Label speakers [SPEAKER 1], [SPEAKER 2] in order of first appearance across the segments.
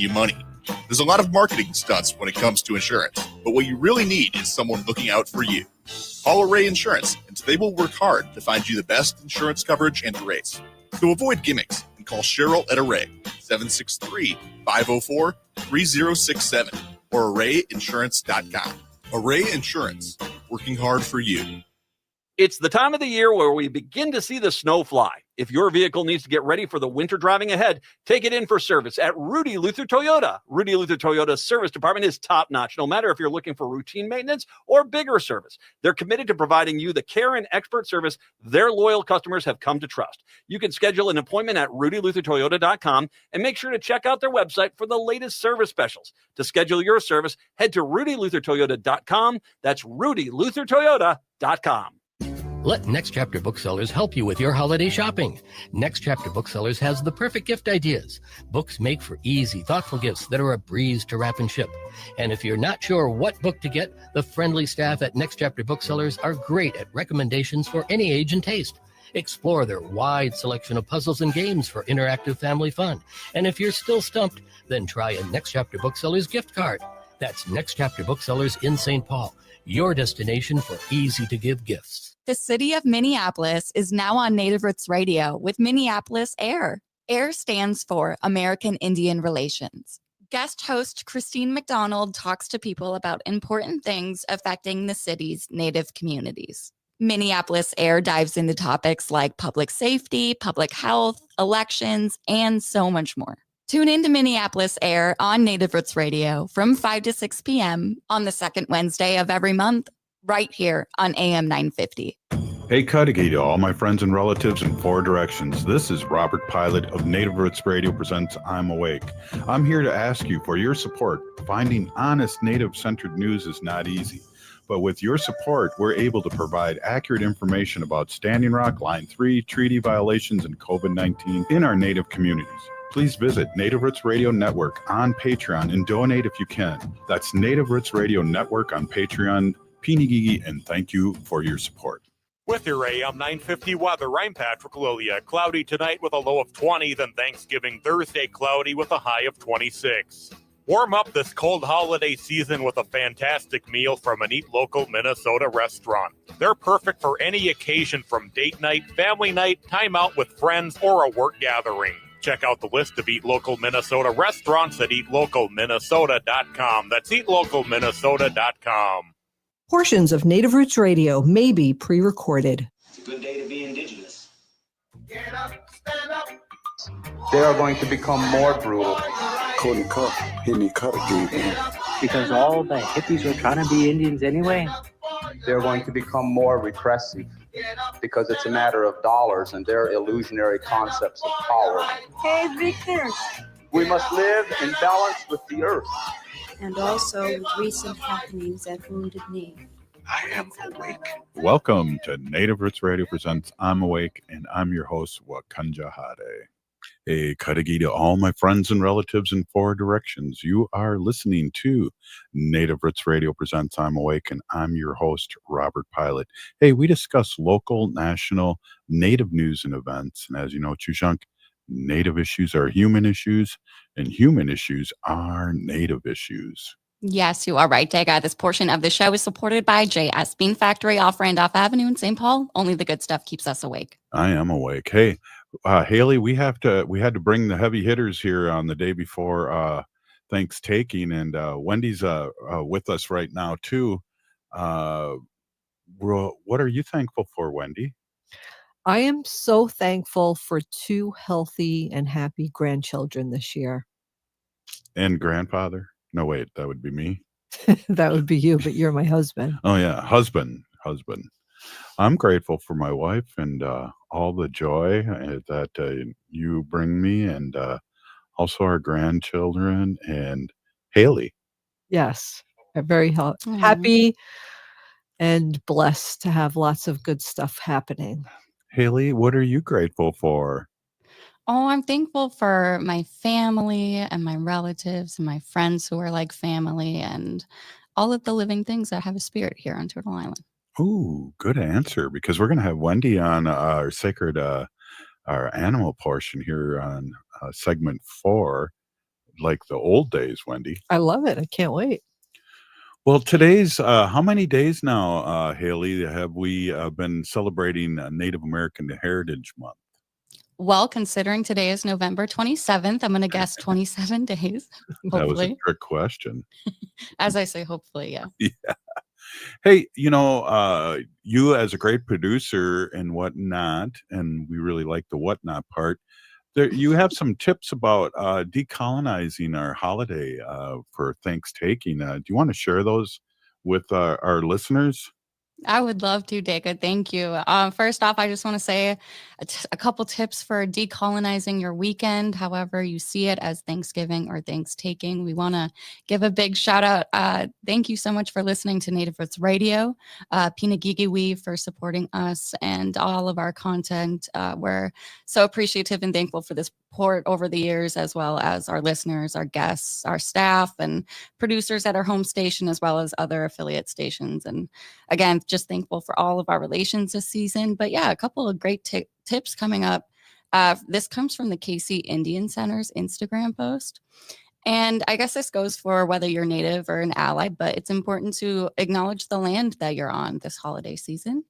[SPEAKER 1] you money. There's a lot of marketing stunts when it comes to insurance, but what you really need is someone looking out for you. Call Array Insurance, and they will work hard to find you the best insurance coverage and rates. So avoid gimmicks and call Cheryl at Array, 763-504-3067, or arrayinsurance.com. Array Insurance, working hard for you.
[SPEAKER 2] It's the time of the year where we begin to see the snow fly. If your vehicle needs to get ready for the winter driving ahead, take it in for service at Rudy Luther Toyota. Rudy Luther Toyota's service department is top-notch, no matter if you're looking for routine maintenance or bigger service. They're committed to providing you the care and expert service their loyal customers have come to trust. You can schedule an appointment at rudyluthertoyota.com and make sure to check out their website for the latest service specials. To schedule your service, head to rudyluthertoyota.com. That's rudyluthertoyota.com.
[SPEAKER 3] Let Next Chapter Booksellers help you with your holiday shopping. Next Chapter Booksellers has the perfect gift ideas. Books make for easy, thoughtful gifts that are a breeze to wrap and ship. And if you're not sure what book to get, the friendly staff at Next Chapter Booksellers are great at recommendations for any age and taste. Explore their wide selection of puzzles and games for interactive family fun. And if you're still stumped, then try a Next Chapter Booksellers gift card. That's Next Chapter Booksellers in St. Paul, your destination for easy-to-give gifts.
[SPEAKER 4] The city of Minneapolis is now on Native Roots Radio with Minneapolis AIR. AIR stands for American Indian Relations. Guest host Christine McDonald talks to people about important things affecting the city's Native communities. Minneapolis AIR dives into topics like public safety, public health, elections, and so much more. Tune in to Minneapolis AIR on Native Roots Radio from 5 to 6 p.m. on the second Wednesday of every month, right here on AM 950.
[SPEAKER 5] Hey, Cudahy to all my friends and relatives in four directions. This is Robert Pilot of Native Roots Radio presents I'm Awake. I'm here to ask you for your support. Finding honest Native-centered news is not easy. But with your support, we're able to provide accurate information about Standing Rock, Line 3, treaty violations, and COVID-19 in our Native communities. Please visit Native Roots Radio Network on Patreon and donate if you can. That's Native Roots Radio Network on Patreon. Pinigigi, and thank you for your support.
[SPEAKER 6] With your AM 950 weather, I'm Patrick Lilia. Cloudy tonight with a low of 20, then Thanksgiving Thursday cloudy with a high of 26. Warm up this cold holiday season with a fantastic meal from an Eat Local Minnesota restaurant. They're perfect for any occasion from date night, family night, time out with friends, or a work gathering. Check out the list of Eat Local Minnesota restaurants at eatlocalminnesota.com. That's eatlocalminnesota.com.
[SPEAKER 7] Portions of Native Roots Radio may be pre-recorded.
[SPEAKER 8] It's a good day to be indigenous.
[SPEAKER 9] Get up, stand up.
[SPEAKER 10] They are going to become more brutal.
[SPEAKER 11] Cody Cup, Henny Cudahy.
[SPEAKER 12] Because all the hippies were trying to be Indians anyway.
[SPEAKER 10] They're going to become more repressive because it's a matter of dollars and their illusionary concepts of power.
[SPEAKER 13] Hey, Victor.
[SPEAKER 10] We must live in balance with the earth.
[SPEAKER 13] And also with recent happenings at Wounded Knee.
[SPEAKER 11] I am awake.
[SPEAKER 5] Welcome to Native Roots Radio presents I'm Awake, and I'm your host, Wakanja Hade. Hey, Cudahy to all my friends and relatives in four directions. You are listening to Native Roots Radio presents I'm Awake, and I'm your host, Robert Pilot. Hey, we discuss local, national, Native news and events. And as you know, Chushunk, Native issues are human issues, and human issues are Native issues.
[SPEAKER 4] Yes, you are right, Dega. This portion of the show is supported by JS Bean Factory off Randolph Avenue in St. Paul. Only the good stuff keeps us awake.
[SPEAKER 5] I am awake. Hey, Haley, we had to bring the heavy hitters here on the day before Thanksgiving, and Wendy's with us right now too. What are you thankful for, Wendy?
[SPEAKER 7] I am so thankful for 2 healthy and happy grandchildren this year.
[SPEAKER 5] And grandfather? No, wait, that would be me.
[SPEAKER 7] That would be you, but you're my husband.
[SPEAKER 5] Oh, yeah, husband. I'm grateful for my wife and all the joy that you bring me, and also our grandchildren and Haley.
[SPEAKER 7] Yes, I'm very happy and blessed to have lots of good stuff happening.
[SPEAKER 5] Haley, what are you grateful for?
[SPEAKER 4] Oh, I'm thankful for my family and my relatives and my friends who are like family and all of the living things that have a spirit here on Turtle Island.
[SPEAKER 5] Ooh, good answer, because we're going to have Wendy on our sacred, our animal portion here on segment 4 like the old days, Wendy.
[SPEAKER 7] I love it. I can't wait.
[SPEAKER 5] Well, today's how many days now, Haley, have we been celebrating Native American Heritage Month?
[SPEAKER 4] Well, considering today is November 27th, I'm going to guess 27 days.
[SPEAKER 5] That was a
[SPEAKER 4] Hopefully.
[SPEAKER 5] trick question.
[SPEAKER 4] As I say, hopefully, yeah.
[SPEAKER 5] Yeah. Hey, you as a great producer and whatnot, and we really like the whatnot part. You have some tips about decolonizing our holiday for Thanksgiving. Do you want to share those with our listeners?
[SPEAKER 4] I would love to, Daca. Thank you. First off, I just want to say a couple tips for decolonizing your weekend, however you see it, as Thanksgiving or Thanks-taking. We want to give a big shout out. Thank you so much for listening to Native Roots Radio, Pinagigiwi for supporting us and all of our content. We're so appreciative and thankful for this support over the years, as well as our listeners, our guests, our staff, and producers at our home station, as well as other affiliate stations. And again, just thankful for all of our relations this season. But yeah, a couple of great tips coming up. This comes from the KC Indian Center's Instagram post. And I guess this goes for whether you're Native or an ally, but it's important to acknowledge the land that you're on this holiday season.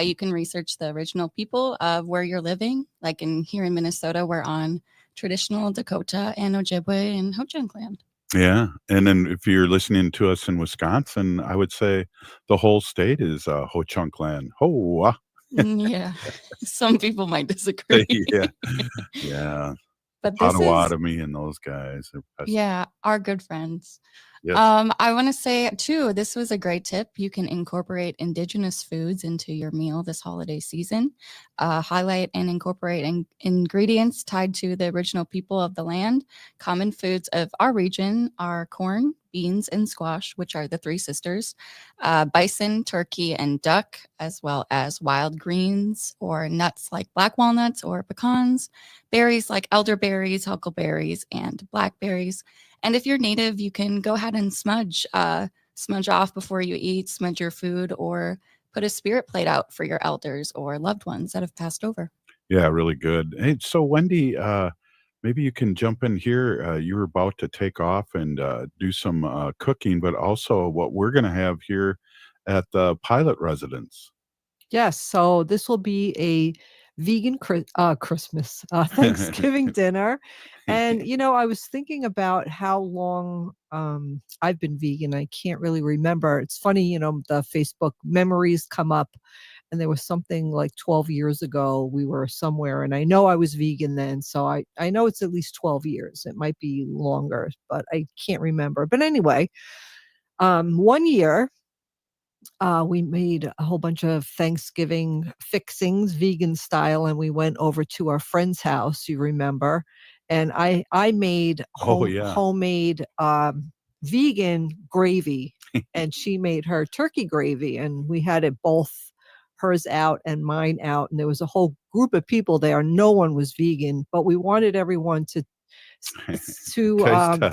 [SPEAKER 4] You can research the original people of where you're living. Like here in Minnesota, we're on traditional Dakota and Ojibwe and Ho-Chunk land.
[SPEAKER 5] Yeah. And then if you're listening to us in Wisconsin, I would say the whole state is Ho-Chunk land. Ho!
[SPEAKER 4] Yeah. Some people might disagree.
[SPEAKER 5] Yeah. Yeah.
[SPEAKER 4] But this
[SPEAKER 5] Potawatomi and those guys.
[SPEAKER 4] Yeah, our good friends.
[SPEAKER 5] Yes.
[SPEAKER 4] I want to say too, this was a great tip. You can incorporate indigenous foods into your meal this holiday season. Highlight and incorporate ingredients tied to the original people of the land. Common foods of our region are corn, beans, and squash, which are the three sisters, bison, turkey, and duck, as well as wild greens or nuts like black walnuts or pecans, berries like elderberries, huckleberries, and blackberries. And if you're Native, you can go ahead and smudge off before you eat, smudge your food, or put a spirit plate out for your elders or loved ones that have passed over.
[SPEAKER 5] Yeah, really good. Hey, so Wendy, maybe you can jump in here. You were about to take off and do some cooking, but also what we're going to have here at the pilot residence.
[SPEAKER 7] Yes. So this will be a vegan Christmas Thanksgiving dinner. And, I was thinking about how long I've been vegan. I can't really remember. It's funny, the Facebook memories come up. And there was something like 12 years ago, we were somewhere, and I know I was vegan then. So I know it's at least 12 years. It might be longer, but I can't remember. But anyway, one year, we made a whole bunch of Thanksgiving fixings, vegan style, and we went over to our friend's house, you remember, and I made homemade vegan gravy, and she made her turkey gravy, and we had it both, hers out and mine out, and there was a whole group of people there. No one was vegan, but we wanted everyone to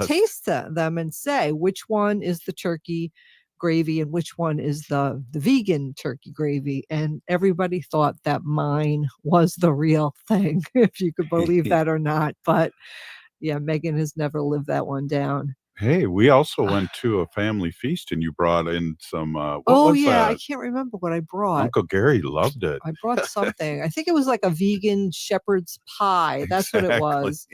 [SPEAKER 7] taste them and say which one is the turkey gravy and which one is the vegan turkey gravy. And everybody thought that mine was the real thing, if you could believe that or not. But yeah, Megan has never lived that one down.
[SPEAKER 5] Hey, we also went to a family feast and you brought in some
[SPEAKER 7] I can't remember what I brought.
[SPEAKER 5] Uncle Gary loved it.
[SPEAKER 7] I brought something. I think it was like a vegan shepherd's pie. That's what it was.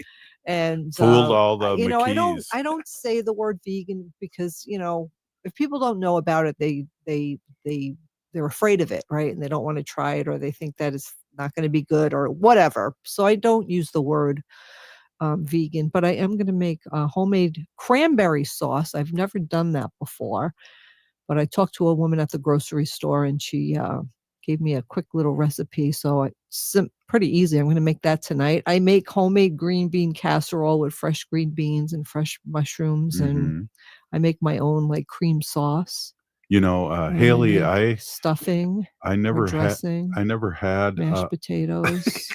[SPEAKER 7] And
[SPEAKER 5] fooled all the McKees.
[SPEAKER 7] I don't say the word vegan because, if people don't know about it, they're afraid of it, right? And they don't want to try it, or they think that it's not going to be good or whatever. So I don't use the word vegan, but I am going to make a homemade cranberry sauce. I've never done that before, but I talked to a woman at the grocery store and she gave me a quick little recipe. So it's pretty easy. I'm going to make that tonight. I make homemade green bean casserole with fresh green beans and fresh mushrooms, and I make my own like cream sauce.
[SPEAKER 5] Haley,
[SPEAKER 7] stuffing.
[SPEAKER 5] I never had
[SPEAKER 7] mashed potatoes.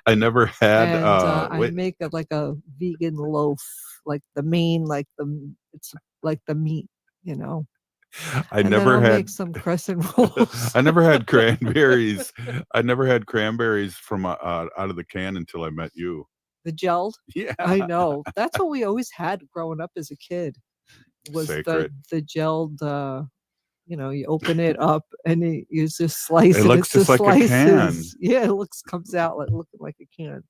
[SPEAKER 5] I never had.
[SPEAKER 7] And, I make like a vegan loaf, like the main, it's like the meat,
[SPEAKER 5] I never had
[SPEAKER 7] make some crescent rolls.
[SPEAKER 5] I never had cranberries. I never had cranberries from out of the can until I met you.
[SPEAKER 7] The gelled.
[SPEAKER 5] Yeah.
[SPEAKER 7] I know. That's what we always had growing up as a kid. Was
[SPEAKER 5] Sacred.
[SPEAKER 7] the gelled. You open it up and you just slice
[SPEAKER 5] It
[SPEAKER 7] and
[SPEAKER 5] looks
[SPEAKER 7] it's
[SPEAKER 5] just
[SPEAKER 7] the
[SPEAKER 5] like a can.
[SPEAKER 7] slices. Yeah, comes out looking like a can.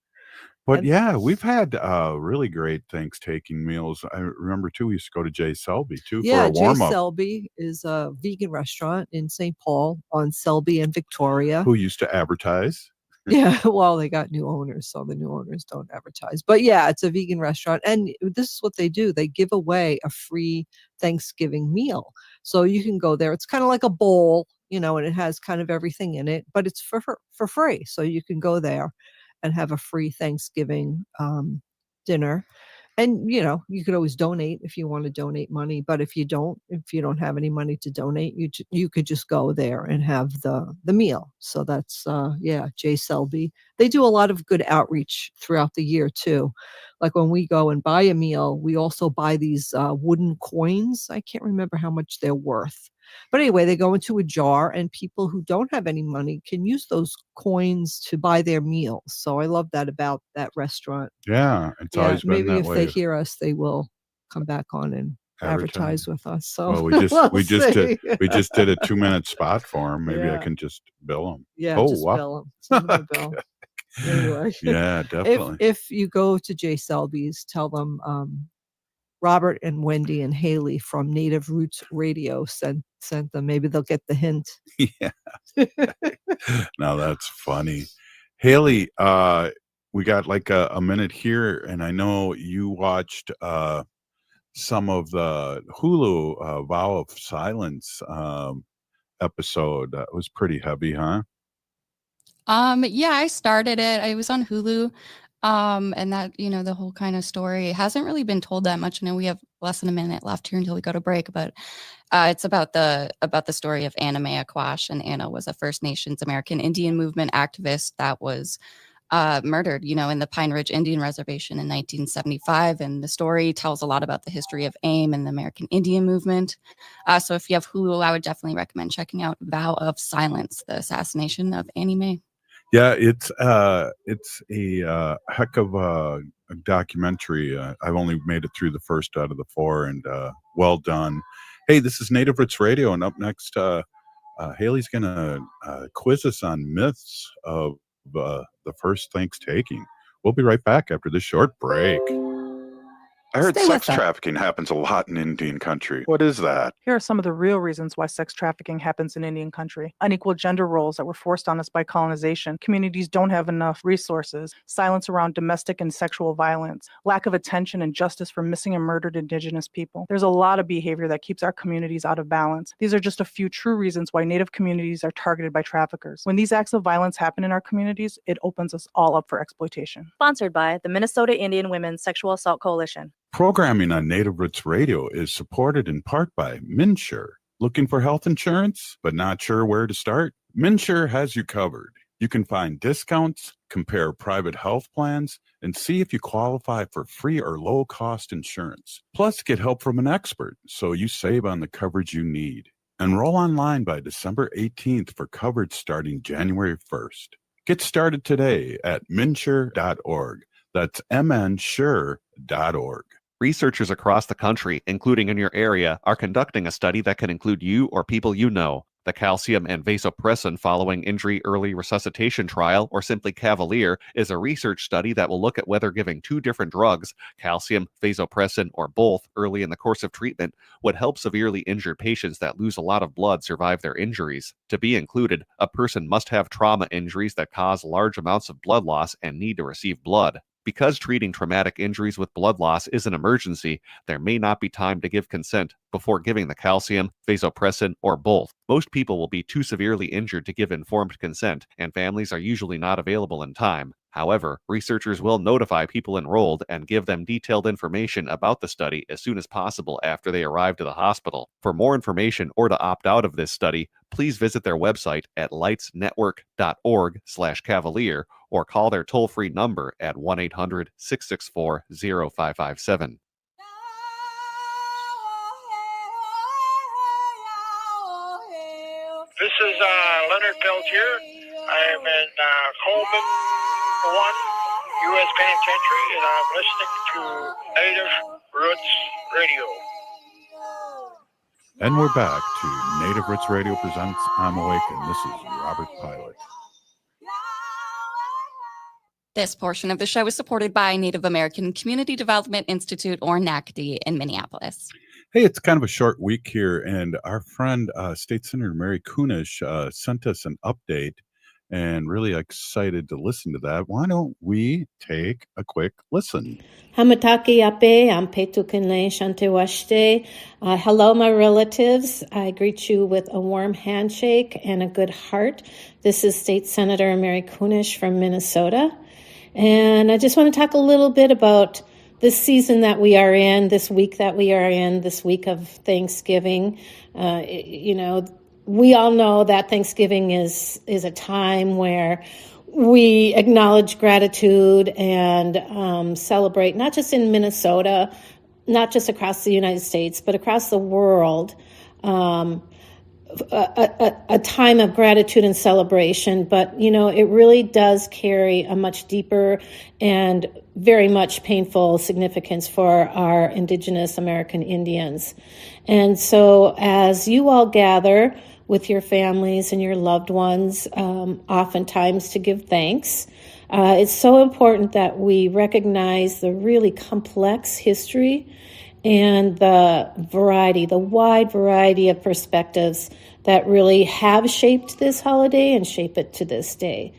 [SPEAKER 5] But
[SPEAKER 7] And-
[SPEAKER 5] yeah, we've had really great Thanksgiving meals. I remember too, we used to go to Jay Selby too for a
[SPEAKER 7] Jay
[SPEAKER 5] warm up.
[SPEAKER 7] Selby is a vegan restaurant in St. Paul on Selby and Victoria.
[SPEAKER 5] Who used to advertise.
[SPEAKER 7] Yeah, well, they got new owners, so the new owners don't advertise. But yeah, it's a vegan restaurant. And this is what they do. They give away a free Thanksgiving meal. So you can go there. It's kind of like a bowl, and it has kind of everything in it, but it's for free. So you can go there and have a free Thanksgiving dinner. And, you could always donate if you want to donate money. But if you don't have any money to donate, you could just go there and have the meal. So that's, Jay Selby. They do a lot of good outreach throughout the year, too. Like when we go and buy a meal, we also buy these wooden coins. I can't remember how much they're worth. But anyway, they go into a jar and people who don't have any money can use those coins to buy their meals. So I love that about that restaurant.
[SPEAKER 5] Yeah, it's always been
[SPEAKER 7] maybe
[SPEAKER 5] that
[SPEAKER 7] if
[SPEAKER 5] way.
[SPEAKER 7] they hear us, they will come back on and advertise with us. So
[SPEAKER 5] well, we just did a 2-minute spot for them. Maybe I can just bill them.
[SPEAKER 7] Yeah, just bill them. Send them a bill. Anyway,
[SPEAKER 5] yeah, definitely.
[SPEAKER 7] If you go to Jay Selby's, tell them Robert and Wendy and Haley from Native Roots Radio sent them. Maybe they'll get the hint.
[SPEAKER 5] Yeah. Now that's funny. Haley, we got like a minute here, and I know you watched some of the Hulu Vow of Silence episode. That was pretty heavy, huh?
[SPEAKER 4] Yeah, I started it. I was on Hulu. And that, the whole kind of story hasn't really been told that much. I know we have less than a minute left here until we go to break, but it's about the story of Anna Mae Aquash. And Anna was a First Nations American Indian movement activist that was murdered, in the Pine Ridge Indian Reservation in 1975. And the story tells a lot about the history of AIM and the American Indian movement. So if you have Hulu, I would definitely recommend checking out Vow of Silence, the assassination of Annie Mae.
[SPEAKER 5] Yeah, it's a heck of a documentary. I've only made it through the first out of the 4, and well done. Hey, this is Native Roots Radio, and up next, Haley's going to quiz us on myths of the first Thanksgiving. We'll be right back after this short break. I heard sex trafficking happens a lot in Indian country. What is that?
[SPEAKER 14] Here are some of the real reasons why sex trafficking happens in Indian country. Unequal gender roles that were forced on us by colonization. Communities don't have enough resources. Silence around domestic and sexual violence. Lack of attention and justice for missing and murdered Indigenous people. There's a lot of behavior that keeps our communities out of balance. These are just a few true reasons why Native communities are targeted by traffickers. When these acts of violence happen in our communities, it opens us all up for exploitation.
[SPEAKER 15] Sponsored by the Minnesota Indian Women's Sexual Assault Coalition.
[SPEAKER 5] Programming on Native Roots Radio is supported in part by MNsure. Looking for health insurance, but not sure where to start? MNsure has you covered. You can find discounts, compare private health plans, and see if you qualify for free or low-cost insurance. Plus, get help from an expert so you save on the coverage you need. Enroll online by December 18th for coverage starting January 1st. Get started today at mnsure.org. That's mnsure.org.
[SPEAKER 16] Researchers across the country, including in your area, are conducting a study that can include you or people you know. The calcium and vasopressin following injury early resuscitation trial, or simply Cavalier, is a research study that will look at whether giving 2 different drugs, calcium, vasopressin, or both, early in the course of treatment would help severely injured patients that lose a lot of blood survive their injuries. To be included, a person must have trauma injuries that cause large amounts of blood loss and need to receive blood. Because treating traumatic injuries with blood loss is an emergency, there may not be time to give consent before giving the calcium, vasopressin, or both. Most people will be too severely injured to give informed consent, and families are usually not available in time. However, researchers will notify people enrolled and give them detailed information about the study as soon as possible after they arrive to the hospital. For more information or to opt out of this study, please visit their website at lightsnetwork.org/Cavalier or call their toll-free number at 1-800-664-0557.
[SPEAKER 17] This is Leonard Peltier. I am in Coleman 1, U.S. Penitentiary, and I'm listening to Native Roots Radio.
[SPEAKER 5] And we're back to Native Roots Radio presents I'm Awake, and this is Robert Pilot.
[SPEAKER 4] This portion of the show is supported by Native American Community Development Institute, or NACD, in Minneapolis.
[SPEAKER 5] Hey, it's kind of a short week here, and our friend, State Senator Mary Kunesh, sent us an update, and really excited to listen to that. Why don't we take a quick listen?
[SPEAKER 18] Hamataki ape, ampetukene shantewashte. Hello, my relatives. I greet you with a warm handshake and a good heart. This is State Senator Mary Kunesh from Minnesota. And I just want to talk a little bit about this season that we are in, this week that we are in, this week of Thanksgiving. We all know that Thanksgiving is a time where we acknowledge gratitude and celebrate, not just in Minnesota, not just across the United States, but across the world, a time of gratitude and celebration. But, it really does carry a much deeper and very much painful significance for our Indigenous American Indians. And so as you all gather with your families and your loved ones, oftentimes to give thanks, it's so important that we recognize the really complex history and the wide variety of perspectives that really have shaped this holiday and shape it to this day.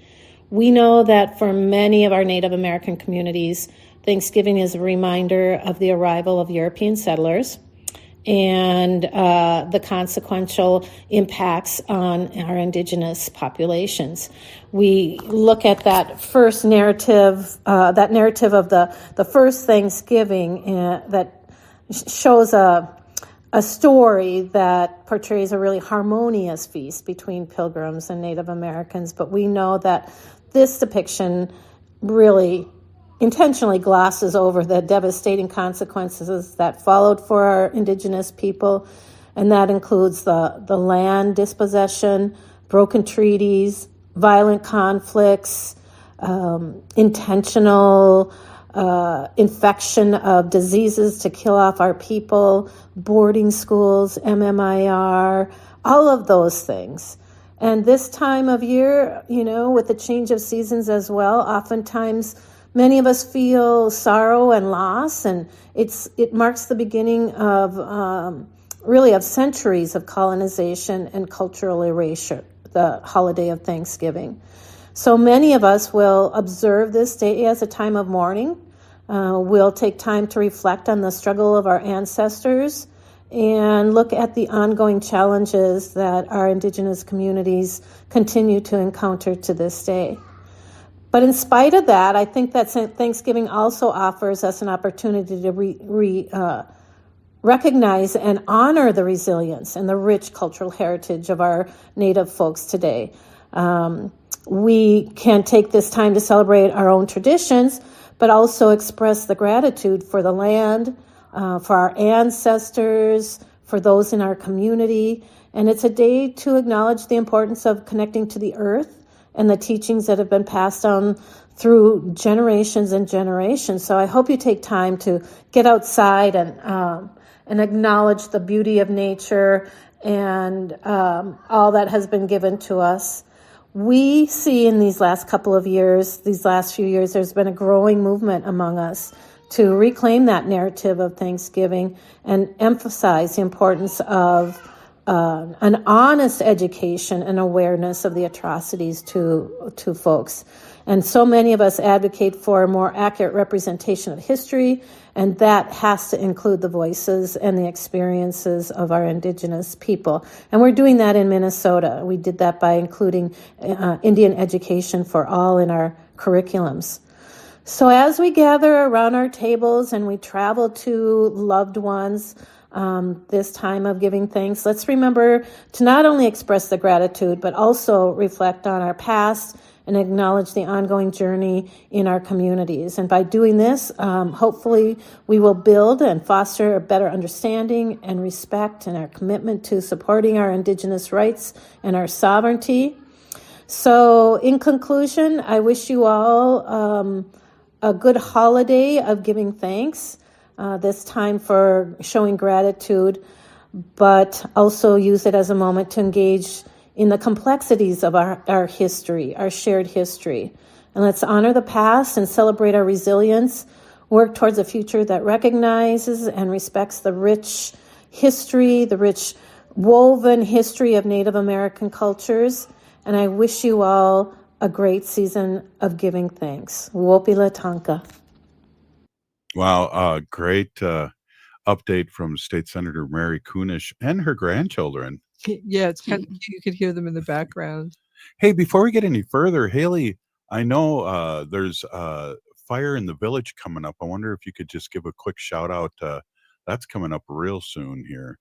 [SPEAKER 18] We know that for many of our Native American communities, Thanksgiving is a reminder of the arrival of European settlers and the consequential impacts on our Indigenous populations. We look at that first narrative, of the first Thanksgiving that shows a story that portrays a really harmonious feast between Pilgrims and Native Americans. But we know that this depiction really intentionally glosses over the devastating consequences that followed for our Indigenous people, and that includes the land dispossession, broken treaties, violent conflicts, intentional infection of diseases to kill off our people, boarding schools, MMIR, all of those things. And this time of year, with the change of seasons as well, oftentimes many of us feel sorrow and loss, and it marks the beginning of of centuries of colonization and cultural erasure, the holiday of Thanksgiving. So many of us will observe this day as a time of mourning. We'll take time to reflect on the struggle of our ancestors and look at the ongoing challenges that our Indigenous communities continue to encounter to this day. But in spite of that, I think that Thanksgiving also offers us an opportunity to recognize and honor the resilience and the rich cultural heritage of our Native folks today. We can take this time to celebrate our own traditions, but also express the gratitude for the land, for our ancestors, for those in our community. And it's a day to acknowledge the importance of connecting to the earth and the teachings that have been passed on through generations and generations. So I hope you take time to get outside and acknowledge the beauty of nature and all that has been given to us. We see in these last few years, there's been a growing movement among us to reclaim that narrative of Thanksgiving and emphasize the importance of an honest education and awareness of the atrocities to folks. And so many of us advocate for a more accurate representation of history, and that has to include the voices and the experiences of our Indigenous people. And we're doing that in Minnesota. We did that by including Indian education for all in our curriculums. So as we gather around our tables and we travel to loved ones, this time of giving thanks, let's remember to not only express the gratitude, but also reflect on our past and acknowledge the ongoing journey in our communities. And by doing this, hopefully we will build and foster a better understanding and respect and our commitment to supporting our Indigenous rights and our sovereignty. So in conclusion, I wish you all a good holiday of giving thanks, this time for showing gratitude, but also use it as a moment to engage in the complexities of our history, our shared history. And let's honor the past and celebrate our resilience, work towards a future that recognizes and respects the rich history, the rich woven history of Native American cultures. And I wish you all a great season of giving thanks. Wopila Tonka.
[SPEAKER 5] Wow, great update from State Senator Mary Kunesh and her grandchildren.
[SPEAKER 7] Yeah, it's kind of cute. You could hear them in the background.
[SPEAKER 5] Hey, before we get any further, Haley, I know there's Fire in the Village coming up. I wonder if you could just give a quick shout out. That's coming up real soon here.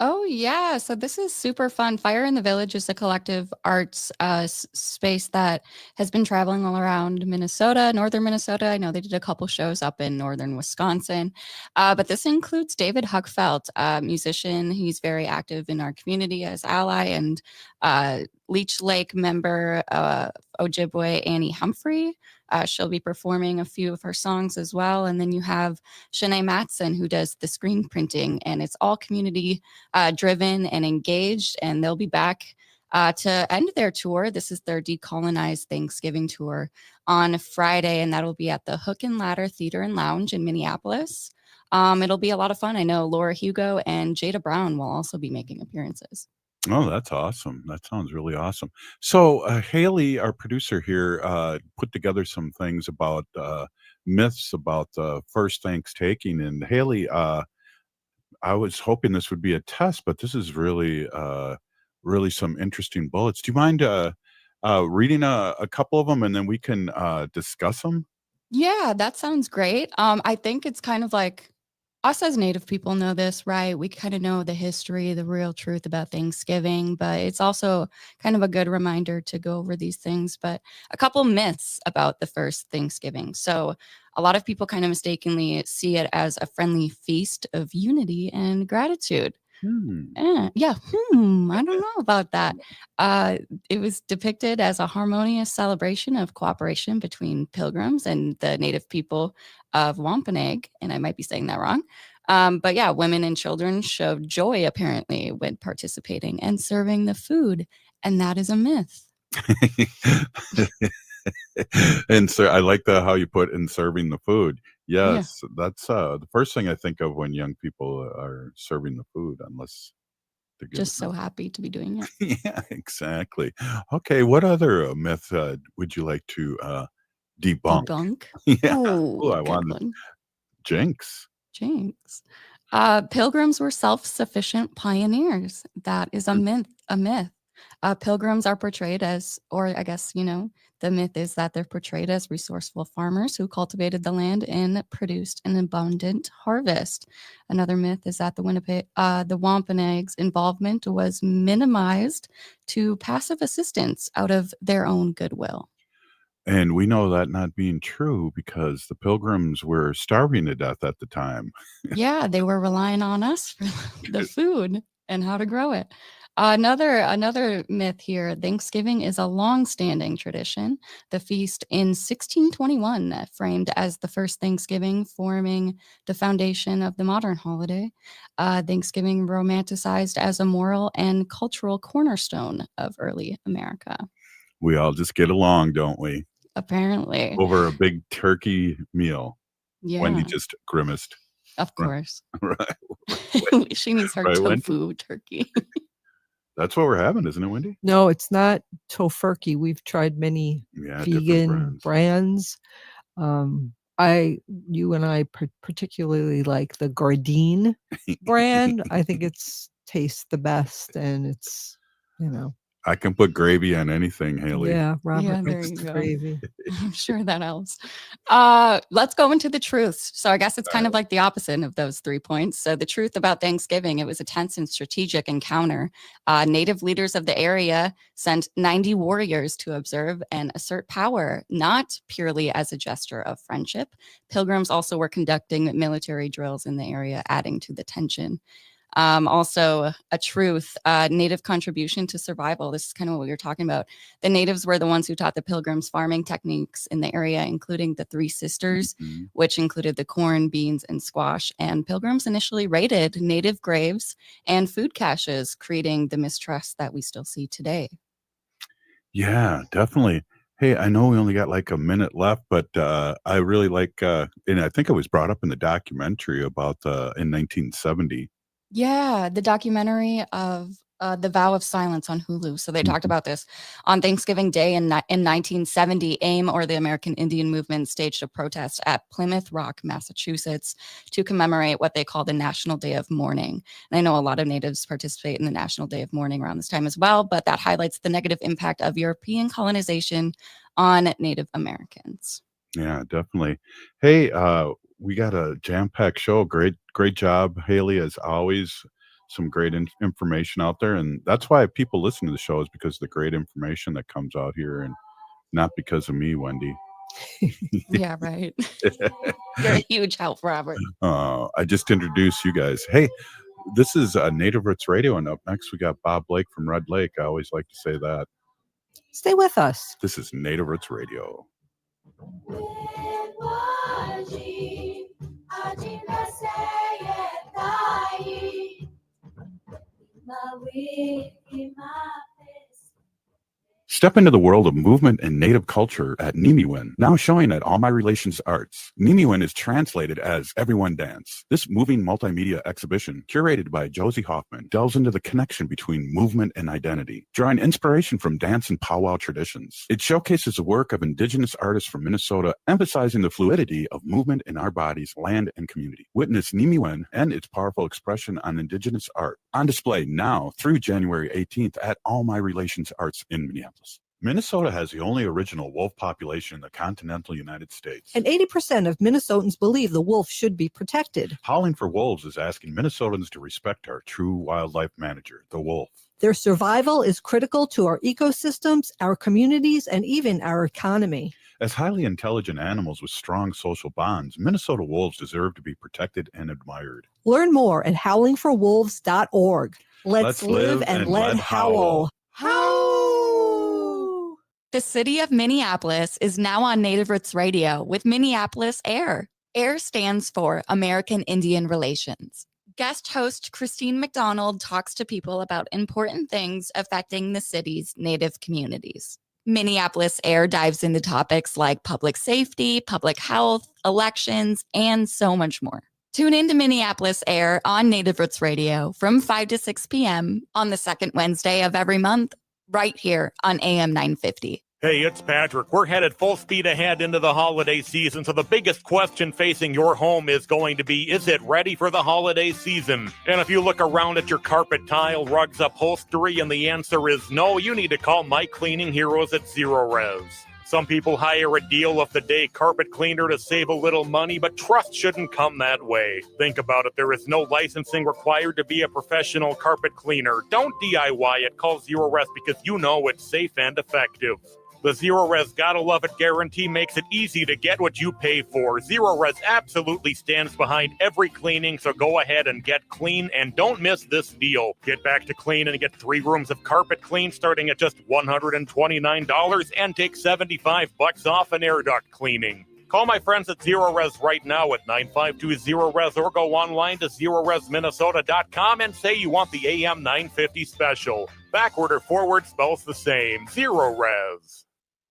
[SPEAKER 4] Oh, yeah. So this is super fun. Fire in the Village is a collective arts space that has been traveling all around Minnesota, northern Minnesota. I know they did a couple shows up in northern Wisconsin. But this includes David Huckfeld, a musician. He's very active in our community as ally, and Leech Lake member Ojibwe Annie Humphrey. She'll be performing a few of her songs as well. And then you have Shanae Matson, who does the screen printing, and it's all community driven and engaged. And they'll be back to end their tour. This is their Decolonize Thanksgiving tour on Friday, and that'll be at the Hook and Ladder Theater and Lounge in Minneapolis. It'll be a lot of fun. I know Laura Hugo and Jada Brown will also be making appearances.
[SPEAKER 5] Oh, that's awesome. That sounds really awesome. So, Haley, our producer here, put together some things about myths about the first Thanksgiving. And Haley, I was hoping this would be a test, but this is really, really some interesting bullets. Do you mind reading a couple of them and then we can discuss them?
[SPEAKER 4] Yeah, that sounds great. I think it's kind of like us as Native people know this, right? We kind of know the history, the real truth about Thanksgiving, but it's also kind of a good reminder to go over these things. But a couple myths about the first Thanksgiving. So a lot of people kind of mistakenly see it as a friendly feast of unity and gratitude. I don't know about that. It was depicted as a harmonious celebration of cooperation between pilgrims and the native people of Wampanoag, and I might be saying that wrong. But yeah, women and children showed joy apparently when participating and serving the food, and that is a myth.
[SPEAKER 5] And so I like how you put in serving the food.
[SPEAKER 4] Yeah.
[SPEAKER 5] Yes, that's the first thing I think of when young people are serving the food, unless they're
[SPEAKER 4] Just so happy to be doing it.
[SPEAKER 5] Yeah, exactly. Okay, what other myth would you like to debunk?
[SPEAKER 4] Debunk?
[SPEAKER 5] Yeah.
[SPEAKER 4] Oh,
[SPEAKER 5] I
[SPEAKER 4] good
[SPEAKER 5] wanted
[SPEAKER 4] one.
[SPEAKER 5] Jinx.
[SPEAKER 4] Jinx. Pilgrims were self-sufficient pioneers. That is a myth. Pilgrims are portrayed as, or I guess, the myth is that they're portrayed as resourceful farmers who cultivated the land and produced an abundant harvest. Another myth is that the Wampanoag's involvement was minimized to passive assistance out of their own goodwill.
[SPEAKER 5] And we know that not being true because the pilgrims were starving to death at the time.
[SPEAKER 4] Yeah, they were relying on us for the food and how to grow it. Another myth here, Thanksgiving is a long-standing tradition. The feast in 1621 framed as the first Thanksgiving, forming the foundation of the modern holiday. Thanksgiving romanticized as a moral and cultural cornerstone of early America.
[SPEAKER 5] We all just get along, don't we?
[SPEAKER 4] Apparently.
[SPEAKER 5] Over a big turkey meal.
[SPEAKER 4] Yeah.
[SPEAKER 5] Wendy just grimaced.
[SPEAKER 4] Of course.
[SPEAKER 5] Right.
[SPEAKER 4] She needs her
[SPEAKER 5] Right,
[SPEAKER 4] tofu
[SPEAKER 5] Wendy?
[SPEAKER 4] turkey.
[SPEAKER 5] That's what we're having, isn't it, Wendy?
[SPEAKER 7] No, it's not tofurkey. We've tried many
[SPEAKER 5] different
[SPEAKER 7] vegan brands. You and I particularly like the Gardein brand. I think it's tastes the best, and it's,
[SPEAKER 5] I can put gravy on anything, Haley.
[SPEAKER 7] Yeah, Robert
[SPEAKER 4] Yeah, there
[SPEAKER 7] likes
[SPEAKER 4] you
[SPEAKER 7] the
[SPEAKER 4] go.
[SPEAKER 7] gravy.
[SPEAKER 4] I'm sure that helps. Let's go into the truth. So I guess it's kind of like the opposite of those 3 points. So the truth about Thanksgiving, it was a tense and strategic encounter. Native leaders of the area sent 90 warriors to observe and assert power, not purely as a gesture of friendship. Pilgrims also were conducting military drills in the area, adding to the tension. Also, a truth, Native contribution to survival. This is kind of what we were talking about. The natives were the ones who taught the Pilgrims farming techniques in the area, including the Three Sisters, which included the corn, beans, and squash. And Pilgrims initially raided native graves and food caches, creating the mistrust that we still see today.
[SPEAKER 5] Yeah, definitely. Hey, I know we only got like a minute left, but I really like, and I think it was brought up in the documentary about in 1970.
[SPEAKER 4] Yeah, the documentary of The Vow of Silence on Hulu. So they talked about this on Thanksgiving Day in 1970. AIM, or the American Indian Movement, staged a protest at Plymouth Rock, Massachusetts, to commemorate what they call the National Day of Mourning. And I know a lot of natives participate in the National Day of Mourning around this time as well, but that highlights the negative impact of European colonization on Native Americans.
[SPEAKER 5] Yeah, definitely. Hey, we got a jam-packed show. Great job, Haley, as always. Some great information out there, and that's why people listen to the show, is because of the great information that comes out here, and not because of me, Wendy.
[SPEAKER 4] Yeah, right. You're a huge help, Robert.
[SPEAKER 5] I just introduced you guys. Hey, this is Native Roots Radio, and up next we got Bob Blake from Red Lake. I always like to say that.
[SPEAKER 7] Stay with us.
[SPEAKER 5] This is Native Roots Radio. Step into the world of movement and native culture at Nimiwin, now showing at All My Relations Arts. Nimiwin is translated as Everyone Dance. This moving multimedia exhibition, curated by Josie Hoffman, delves into the connection between movement and identity, drawing inspiration from dance and powwow traditions. It showcases the work of Indigenous artists from Minnesota, emphasizing the fluidity of movement in our bodies, land, and community. Witness Nimiwin and its powerful expression on Indigenous art, on display now through January 18th at All My Relations Arts in Minneapolis. Minnesota has the only original wolf population in the continental United States.
[SPEAKER 7] And 80% of Minnesotans believe the wolf should be protected.
[SPEAKER 5] Howling for Wolves is asking Minnesotans to respect our true wildlife manager, the wolf.
[SPEAKER 7] Their survival is critical to our ecosystems, our communities, and even our economy.
[SPEAKER 5] As highly intelligent animals with strong social bonds, Minnesota wolves deserve to be protected and admired.
[SPEAKER 7] Learn more at howlingforwolves.org. Let's live and let howl.
[SPEAKER 4] The city of Minneapolis is now on Native Roots Radio with Minneapolis AIR. AIR stands for American Indian Relations. Guest host Christine McDonald talks to people about important things affecting the city's Native communities. Minneapolis AIR dives into topics like public safety, public health, elections, and so much more. Tune in to Minneapolis AIR on Native Roots Radio from 5 to 6 p.m. on the second Wednesday of every month, right here on AM 950.
[SPEAKER 6] Hey, it's Patrick. We're headed full speed ahead into the holiday season, so the biggest question facing your home is going to be, is it ready for the holiday season? And if you look around at your carpet, tile, rugs, upholstery, and the answer is no, you need to call my cleaning heroes at Zero Res. Some people hire a deal of the day carpet cleaner to save a little money, but trust shouldn't come that way. Think about it. There is no licensing required to be a professional carpet cleaner. Don't DIY it. Call Zero Res because you know it's safe and effective. The Zero Res Gotta Love It guarantee makes it easy to get what you pay for. Zero Res absolutely stands behind every cleaning, so go ahead and get clean and don't miss this deal. Get back to clean and get 3 rooms of carpet clean starting at just $129 and take $75 off an air duct cleaning. Call my friends at Zero Res right now at 952-ZERO-RES or go online to ZeroResMinnesota.com and say you want the AM 950 special. Backward or forward spells the same. Zero Res.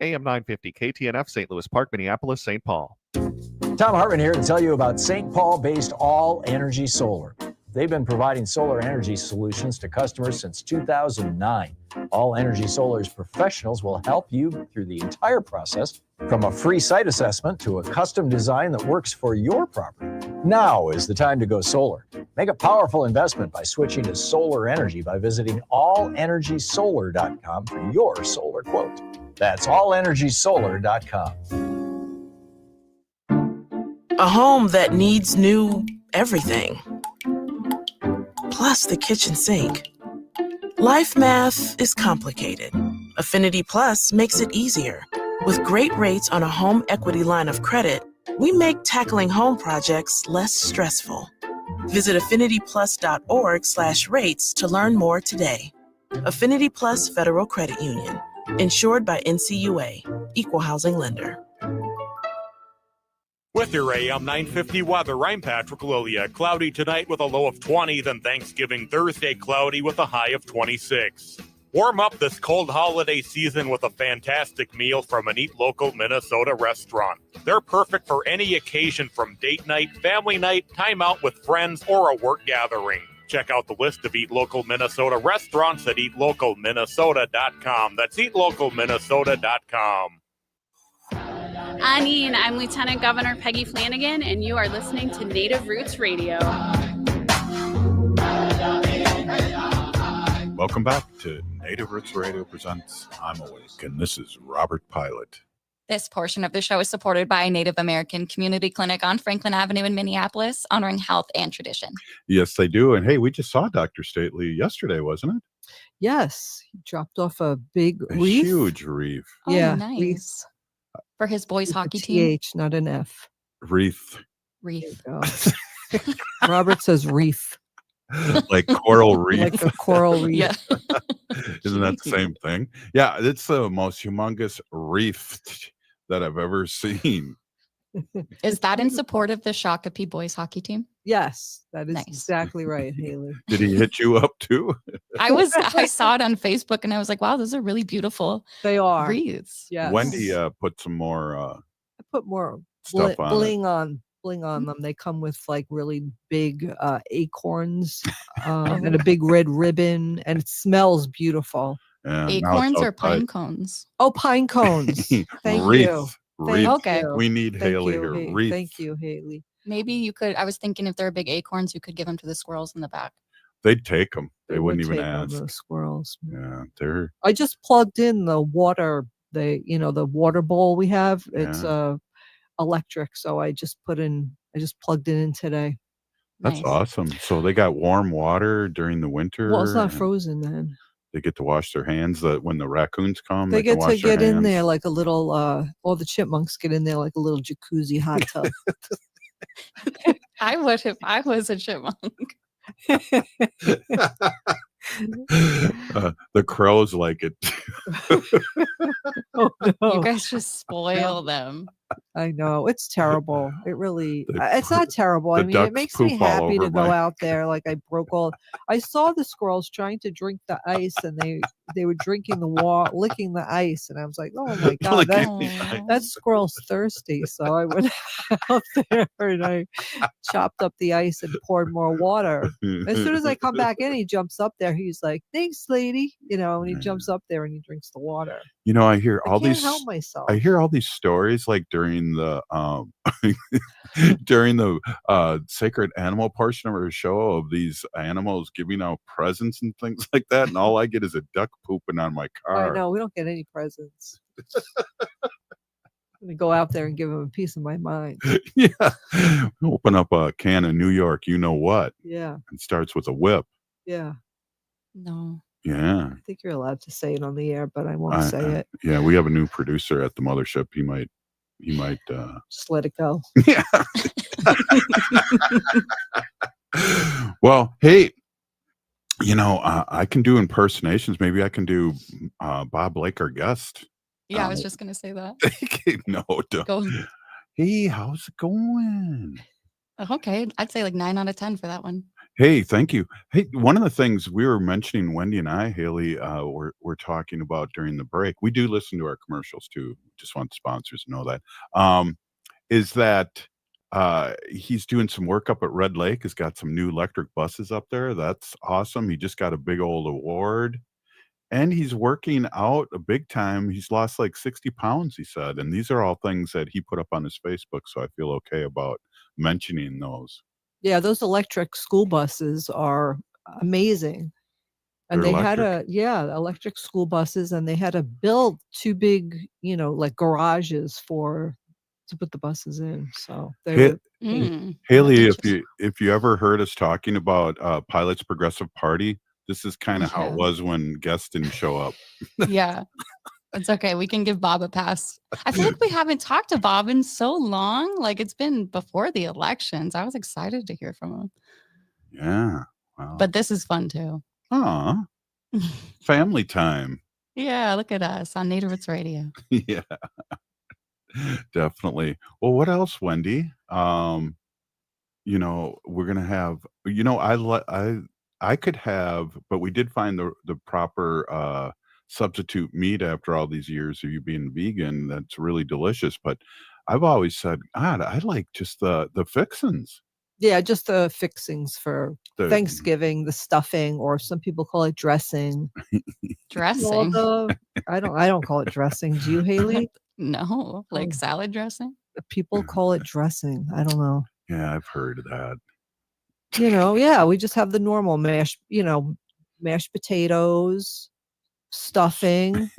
[SPEAKER 16] AM 950 KTNF, St. Louis Park, Minneapolis, St. Paul.
[SPEAKER 19] Tom Hartman here to tell you about St. Paul-based All Energy Solar. They've been providing solar energy solutions to customers since 2009. All Energy Solar's professionals will help you through the entire process, from a free site assessment to a custom design that works for your property. Now is the time to go solar. Make a powerful investment by switching to solar energy by visiting allenergysolar.com for your solar quote. That's allenergysolar.com.
[SPEAKER 20] A home that needs new everything. Plus the kitchen sink. Life math is complicated. Affinity Plus makes it easier. With great rates on a home equity line of credit, we make tackling home projects less stressful. Visit affinityplus.org/rates to learn more today. Affinity Plus Federal Credit Union. Insured by NCUA. Equal housing lender.
[SPEAKER 6] With your AM 950 weather, I'm Patrick Lilia. Cloudy tonight with a low of 20, then Thanksgiving Thursday cloudy with a high of 26. Warm up this cold holiday season with a fantastic meal from an Eat Local Minnesota restaurant. They're perfect for any occasion from date night, family night, time out with friends, or a work gathering. Check out the list of Eat Local Minnesota restaurants at eatlocalminnesota.com. That's eatlocalminnesota.com.
[SPEAKER 21] Anine, I'm Lieutenant Governor Peggy Flanagan, and you are listening to Native Roots Radio.
[SPEAKER 5] Welcome back to Native Roots Radio presents I'm Awake, and this is Robert Pilot.
[SPEAKER 4] This portion of the show is supported by Native American Community Clinic on Franklin Avenue in Minneapolis, honoring health and tradition.
[SPEAKER 5] Yes, they do. And hey, we just saw Dr. Stately yesterday, wasn't it?
[SPEAKER 7] Yes, he dropped off a big
[SPEAKER 5] A
[SPEAKER 7] wreath.
[SPEAKER 5] huge wreath.
[SPEAKER 4] Oh,
[SPEAKER 7] Yeah,
[SPEAKER 4] nice.
[SPEAKER 7] wreath.
[SPEAKER 4] For his boys
[SPEAKER 7] With a
[SPEAKER 4] hockey team.
[SPEAKER 7] TH, not an F.
[SPEAKER 5] Wreath.
[SPEAKER 4] Wreath.
[SPEAKER 7] Robert says wreath.
[SPEAKER 5] Like coral reef.
[SPEAKER 7] Like a coral reef.
[SPEAKER 4] Yeah.
[SPEAKER 5] Isn't that the same thing? Yeah, it's the most humongous reef that I've ever seen.
[SPEAKER 4] Is that in support of the Shakopee boys hockey team?
[SPEAKER 7] Yes, that is
[SPEAKER 4] Nice.
[SPEAKER 7] exactly right, Haley.
[SPEAKER 5] Did he hit you up too?
[SPEAKER 4] I saw it on Facebook and I was like, wow, those are really beautiful
[SPEAKER 7] They are.
[SPEAKER 4] wreaths.
[SPEAKER 7] Yes.
[SPEAKER 5] Wendy put some more
[SPEAKER 7] I put more
[SPEAKER 5] stuff on it.
[SPEAKER 7] bling on them. They come with like really big acorns and a big red ribbon, and it smells beautiful.
[SPEAKER 5] Yeah,
[SPEAKER 4] Acorns or pine cones?
[SPEAKER 7] Oh, pine cones. Thank
[SPEAKER 5] Wreath.
[SPEAKER 7] you.
[SPEAKER 5] Wreath.
[SPEAKER 4] Okay.
[SPEAKER 5] We need
[SPEAKER 7] Thank
[SPEAKER 5] Haley
[SPEAKER 7] you,
[SPEAKER 5] here.
[SPEAKER 7] Haley.
[SPEAKER 5] Wreath.
[SPEAKER 7] Thank you, Haley.
[SPEAKER 4] Maybe you could. I was thinking if they're big acorns, you could give them to the squirrels in the back.
[SPEAKER 5] They'd take them. They
[SPEAKER 7] would
[SPEAKER 5] wouldn't even
[SPEAKER 7] take 'em,
[SPEAKER 5] ask.
[SPEAKER 7] the squirrels.
[SPEAKER 5] Yeah, they're
[SPEAKER 7] I just plugged in the water. The water bowl we have. It's electric, so I just plugged it in today.
[SPEAKER 5] that's
[SPEAKER 4] Nice.
[SPEAKER 5] awesome. So they got warm water during the winter.
[SPEAKER 7] Well, it's not
[SPEAKER 5] and
[SPEAKER 7] frozen then.
[SPEAKER 5] They get to wash their hands. That when the raccoons come,
[SPEAKER 7] They
[SPEAKER 5] can
[SPEAKER 7] get to
[SPEAKER 5] wash their
[SPEAKER 7] get in
[SPEAKER 5] hands.
[SPEAKER 7] there like a little. All the chipmunks get in there like a little jacuzzi hot tub.
[SPEAKER 4] I would if I was a chipmunk.
[SPEAKER 5] The crows like it.
[SPEAKER 7] Oh no!
[SPEAKER 4] You guys just spoil them.
[SPEAKER 7] I know it's terrible. It really.
[SPEAKER 5] The
[SPEAKER 7] It's not terrible. I
[SPEAKER 5] the
[SPEAKER 7] mean, it
[SPEAKER 5] ducks
[SPEAKER 7] makes me
[SPEAKER 5] poop all
[SPEAKER 7] happy to
[SPEAKER 5] over
[SPEAKER 7] go
[SPEAKER 5] my-
[SPEAKER 7] out there. Like I saw the squirrels trying to drink the ice, and they were drinking the water, licking the ice, and I was like, oh my god,
[SPEAKER 5] Licking the ice.
[SPEAKER 7] that squirrel's thirsty. So I went out there and I chopped up the ice and poured more water. As soon as I come back in, he jumps up there. He's like, "Thanks, lady," and he jumps up there and he drinks the water.
[SPEAKER 5] I hear
[SPEAKER 7] I
[SPEAKER 5] all
[SPEAKER 7] can't
[SPEAKER 5] these.
[SPEAKER 7] help myself.
[SPEAKER 5] I hear all these stories like during the during the sacred animal portion of our show of these animals giving out presents and things like that, and all I get is a duck pooping on my car.
[SPEAKER 7] I know we don't get any presents. I'm gonna go out there and give him a piece of my mind.
[SPEAKER 5] Yeah, open up a can of New York. You know what?
[SPEAKER 7] Yeah,
[SPEAKER 5] It starts with a whip.
[SPEAKER 7] yeah.
[SPEAKER 4] No.
[SPEAKER 5] Yeah.
[SPEAKER 7] I think you're allowed to say it on the air, but I won't say it.
[SPEAKER 5] Yeah, we have a new producer at the mothership. He might
[SPEAKER 7] Just let it go.
[SPEAKER 5] yeah. Well, hey, I can do impersonations. Maybe I can do Bob Lake, our guest.
[SPEAKER 4] Yeah, I was just gonna say that.
[SPEAKER 5] No, don't.
[SPEAKER 4] Go.
[SPEAKER 5] Hey, how's it going?
[SPEAKER 4] Okay, I'd say like 9 out of 10 for that one.
[SPEAKER 5] Hey, thank you. Hey, one of the things we were mentioning, Wendy and I, Haley, we're talking about during the break. We do listen to our commercials too. Just want the sponsors to know that. Is that he's doing some work up at Red Lake. He's got some new electric buses up there. That's awesome. He just got a big old award. And he's working out a big time. He's lost like 60 pounds, he said. And these are all things that he put up on his Facebook. So I feel okay about mentioning those.
[SPEAKER 7] Yeah, those electric school buses are amazing. And
[SPEAKER 5] They're
[SPEAKER 7] they had electric school buses, and they had to build 2 big, like garages to put the buses in. So they
[SPEAKER 5] Hey-
[SPEAKER 7] were
[SPEAKER 5] Haley, if you ever heard us talking about Pilot's Progressive Party, this is kind of how it
[SPEAKER 4] Yeah.
[SPEAKER 5] was when guests didn't show up.
[SPEAKER 4] Yeah. It's okay. We can give Bob a pass. I feel like we haven't talked to Bob in so long. Like it's been before the elections. I was excited to hear from him.
[SPEAKER 5] Yeah. Wow.
[SPEAKER 4] But this is fun too.
[SPEAKER 5] Aw. Family time.
[SPEAKER 4] Yeah, look at us on Native Roots Radio.
[SPEAKER 5] Yeah. Definitely. Well, what else, Wendy? We're gonna have. I could have, but we did find the proper substitute meat after all these years of you being vegan. That's really delicious. But I've always said, God, I like just the fixins.
[SPEAKER 7] Yeah, just the fixings for
[SPEAKER 5] The-
[SPEAKER 7] Thanksgiving, the stuffing, or some people call it dressing.
[SPEAKER 4] Dressing.
[SPEAKER 7] I don't call it dressing. Do you, Haley?
[SPEAKER 4] No, like salad dressing.
[SPEAKER 7] People call it dressing. I don't know.
[SPEAKER 5] Yeah, I've heard of that.
[SPEAKER 7] Yeah, we just have the normal mashed potatoes, stuffing,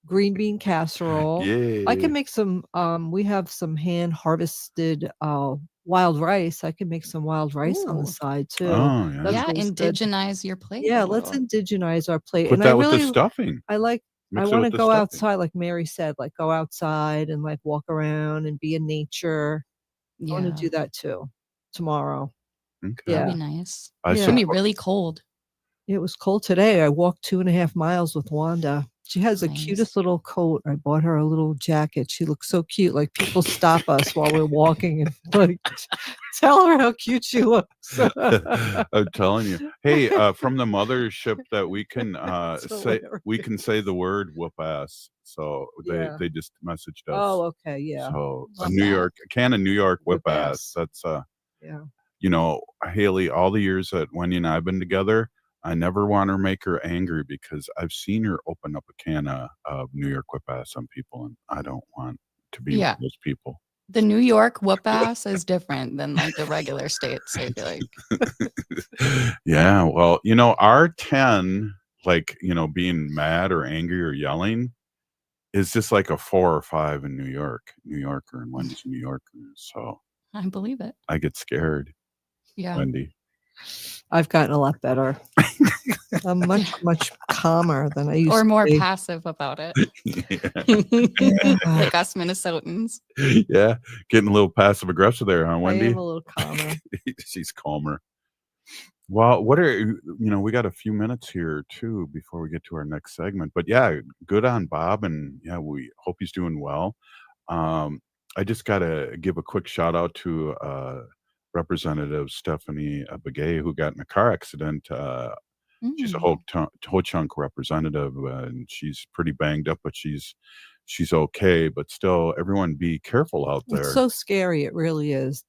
[SPEAKER 7] green bean casserole. I can make some. We have some hand harvested wild rice. I can make some wild rice on the side too.
[SPEAKER 5] Oh, yeah.
[SPEAKER 7] That's
[SPEAKER 4] Yeah,
[SPEAKER 7] always good.
[SPEAKER 4] indigenize your plate.
[SPEAKER 7] Yeah,
[SPEAKER 4] a
[SPEAKER 7] let's
[SPEAKER 4] little.
[SPEAKER 7] indigenize our plate.
[SPEAKER 5] Put
[SPEAKER 7] And
[SPEAKER 5] that
[SPEAKER 7] I
[SPEAKER 5] with
[SPEAKER 7] really,
[SPEAKER 5] the stuffing.
[SPEAKER 7] I
[SPEAKER 5] Mix it
[SPEAKER 7] want to
[SPEAKER 5] with the
[SPEAKER 7] go
[SPEAKER 5] stuffing.
[SPEAKER 7] outside, like Mary said, like go outside and like walk around and be in nature. I want to do that too tomorrow.
[SPEAKER 5] Okay.
[SPEAKER 7] Yeah.
[SPEAKER 4] That'd be nice.
[SPEAKER 5] I
[SPEAKER 4] It's gonna be really cold.
[SPEAKER 7] It was cold today. I walked 2.5 miles with Wanda. She has the cutest little coat. I bought her a little jacket. She looks so cute. Like people stop us while we're walking and like tell her how cute she looks.
[SPEAKER 5] I'm telling you. Hey, from the mothership that we can say the word whoop ass. So they just messaged us.
[SPEAKER 7] Oh, okay, yeah.
[SPEAKER 5] So
[SPEAKER 7] Love
[SPEAKER 5] a New
[SPEAKER 7] that.
[SPEAKER 5] York can of New York whip
[SPEAKER 7] Whip
[SPEAKER 5] ass. That's
[SPEAKER 7] Yeah.
[SPEAKER 5] Haley, all the years that Wendy and I have been together, I never want to make her angry because I've seen her open up a can of New York whip ass on people, and I don't want to be one
[SPEAKER 4] Yeah.
[SPEAKER 5] of those people.
[SPEAKER 4] The New York whoop ass is different than like the regular states. I feel like.
[SPEAKER 5] Yeah, well, our 10, like, being mad or angry or yelling is just like a 4 or 5 in New Yorker, and Wendy's a New Yorker. So
[SPEAKER 4] I believe it.
[SPEAKER 5] I get scared.
[SPEAKER 4] Yeah.
[SPEAKER 5] Wendy.
[SPEAKER 7] I've gotten a lot better. I'm much calmer than I used to
[SPEAKER 4] Or more
[SPEAKER 7] be.
[SPEAKER 4] passive about it. Like us Minnesotans.
[SPEAKER 5] Yeah, getting a little passive aggressive there, huh,
[SPEAKER 7] I
[SPEAKER 5] Wendy?
[SPEAKER 7] am a little calmer.
[SPEAKER 5] She's calmer. Well, we got a few minutes here too before we get to our next segment. But yeah, good on Bob, and yeah, we hope he's doing well. I just got to give a quick shout out to Representative Stephanie Begay, who got in a car accident. She's a Ho-Chunk representative, and she's pretty banged up, but she's okay. But still, everyone be careful out there.
[SPEAKER 7] It's so scary. It really is.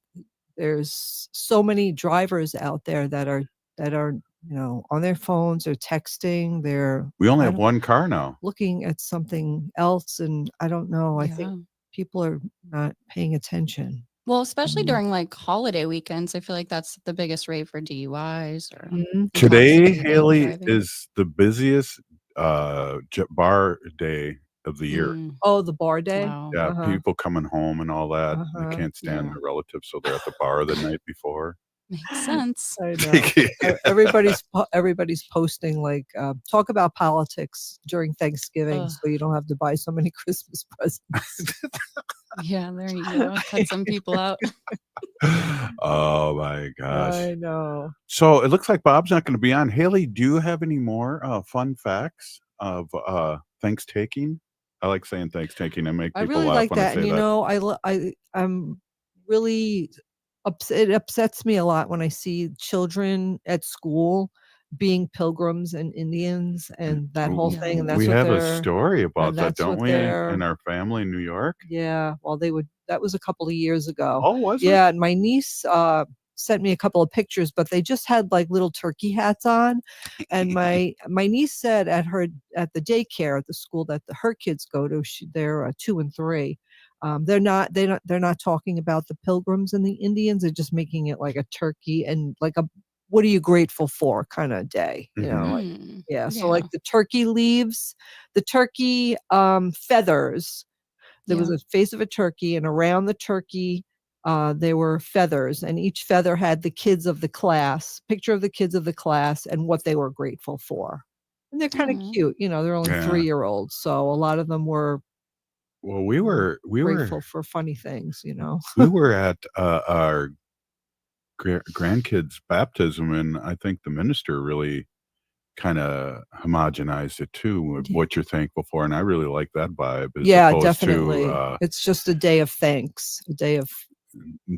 [SPEAKER 7] There's so many drivers out there that are on their phones or texting.
[SPEAKER 5] We only have one car now.
[SPEAKER 7] Looking at something else, and I don't know. I think people are not paying attention.
[SPEAKER 4] Well, especially during like holiday weekends, I feel like that's the biggest rate for DUIs or
[SPEAKER 5] Today, Haley, is the busiest bar day of the year.
[SPEAKER 7] Oh, the bar day.
[SPEAKER 5] Yeah, people coming home and all that. They can't stand
[SPEAKER 4] Yeah.
[SPEAKER 5] their relatives, so they're at the bar the night before.
[SPEAKER 4] Makes sense.
[SPEAKER 7] I know. Everybody's posting like talk about politics during Thanksgiving, so you don't have to buy so many Christmas presents.
[SPEAKER 4] Yeah, there you go. Cut some people out.
[SPEAKER 5] Oh my gosh.
[SPEAKER 7] I know.
[SPEAKER 5] So it looks like Bob's not going to be on. Haley, do you have any more fun facts of thanks taking? I like saying thanks taking. I make
[SPEAKER 7] I
[SPEAKER 5] people
[SPEAKER 7] really
[SPEAKER 5] laugh
[SPEAKER 7] like
[SPEAKER 5] when
[SPEAKER 7] that,
[SPEAKER 5] I say
[SPEAKER 7] and
[SPEAKER 5] that.
[SPEAKER 7] I'm really it upsets me a lot when I see children at school being pilgrims and Indians and that whole thing. And that's
[SPEAKER 5] we
[SPEAKER 7] what
[SPEAKER 5] have a
[SPEAKER 7] they're-
[SPEAKER 5] story about
[SPEAKER 7] and
[SPEAKER 5] that,
[SPEAKER 7] that's
[SPEAKER 5] don't
[SPEAKER 7] what
[SPEAKER 5] we?
[SPEAKER 7] they're-
[SPEAKER 5] In our family in New York.
[SPEAKER 7] Yeah, well, that was a couple of years ago.
[SPEAKER 5] Oh, was it?
[SPEAKER 7] Yeah, and my niece sent me a couple of pictures, but they just had like little turkey hats on. And my niece said at the daycare at the school that her kids go to, they're 2 and 3. They're not talking about the pilgrims and the Indians. They're just making it like a turkey and like a what are you grateful for kind of day, So like the turkey leaves, the turkey feathers. There was a face of a turkey, and around the turkey there were feathers, and each feather had the kids of the class, picture of the kids of the class and what they were grateful for. And they're kind of cute, they're only 3-year-olds, so a lot of them were
[SPEAKER 5] we were
[SPEAKER 7] grateful for funny things,
[SPEAKER 5] we were at our grandkids' baptism, and I think the minister really kind of homogenized it too with what you're thankful for, and I really like that vibe.
[SPEAKER 7] Yeah, definitely. It's just a day of thanks, a day of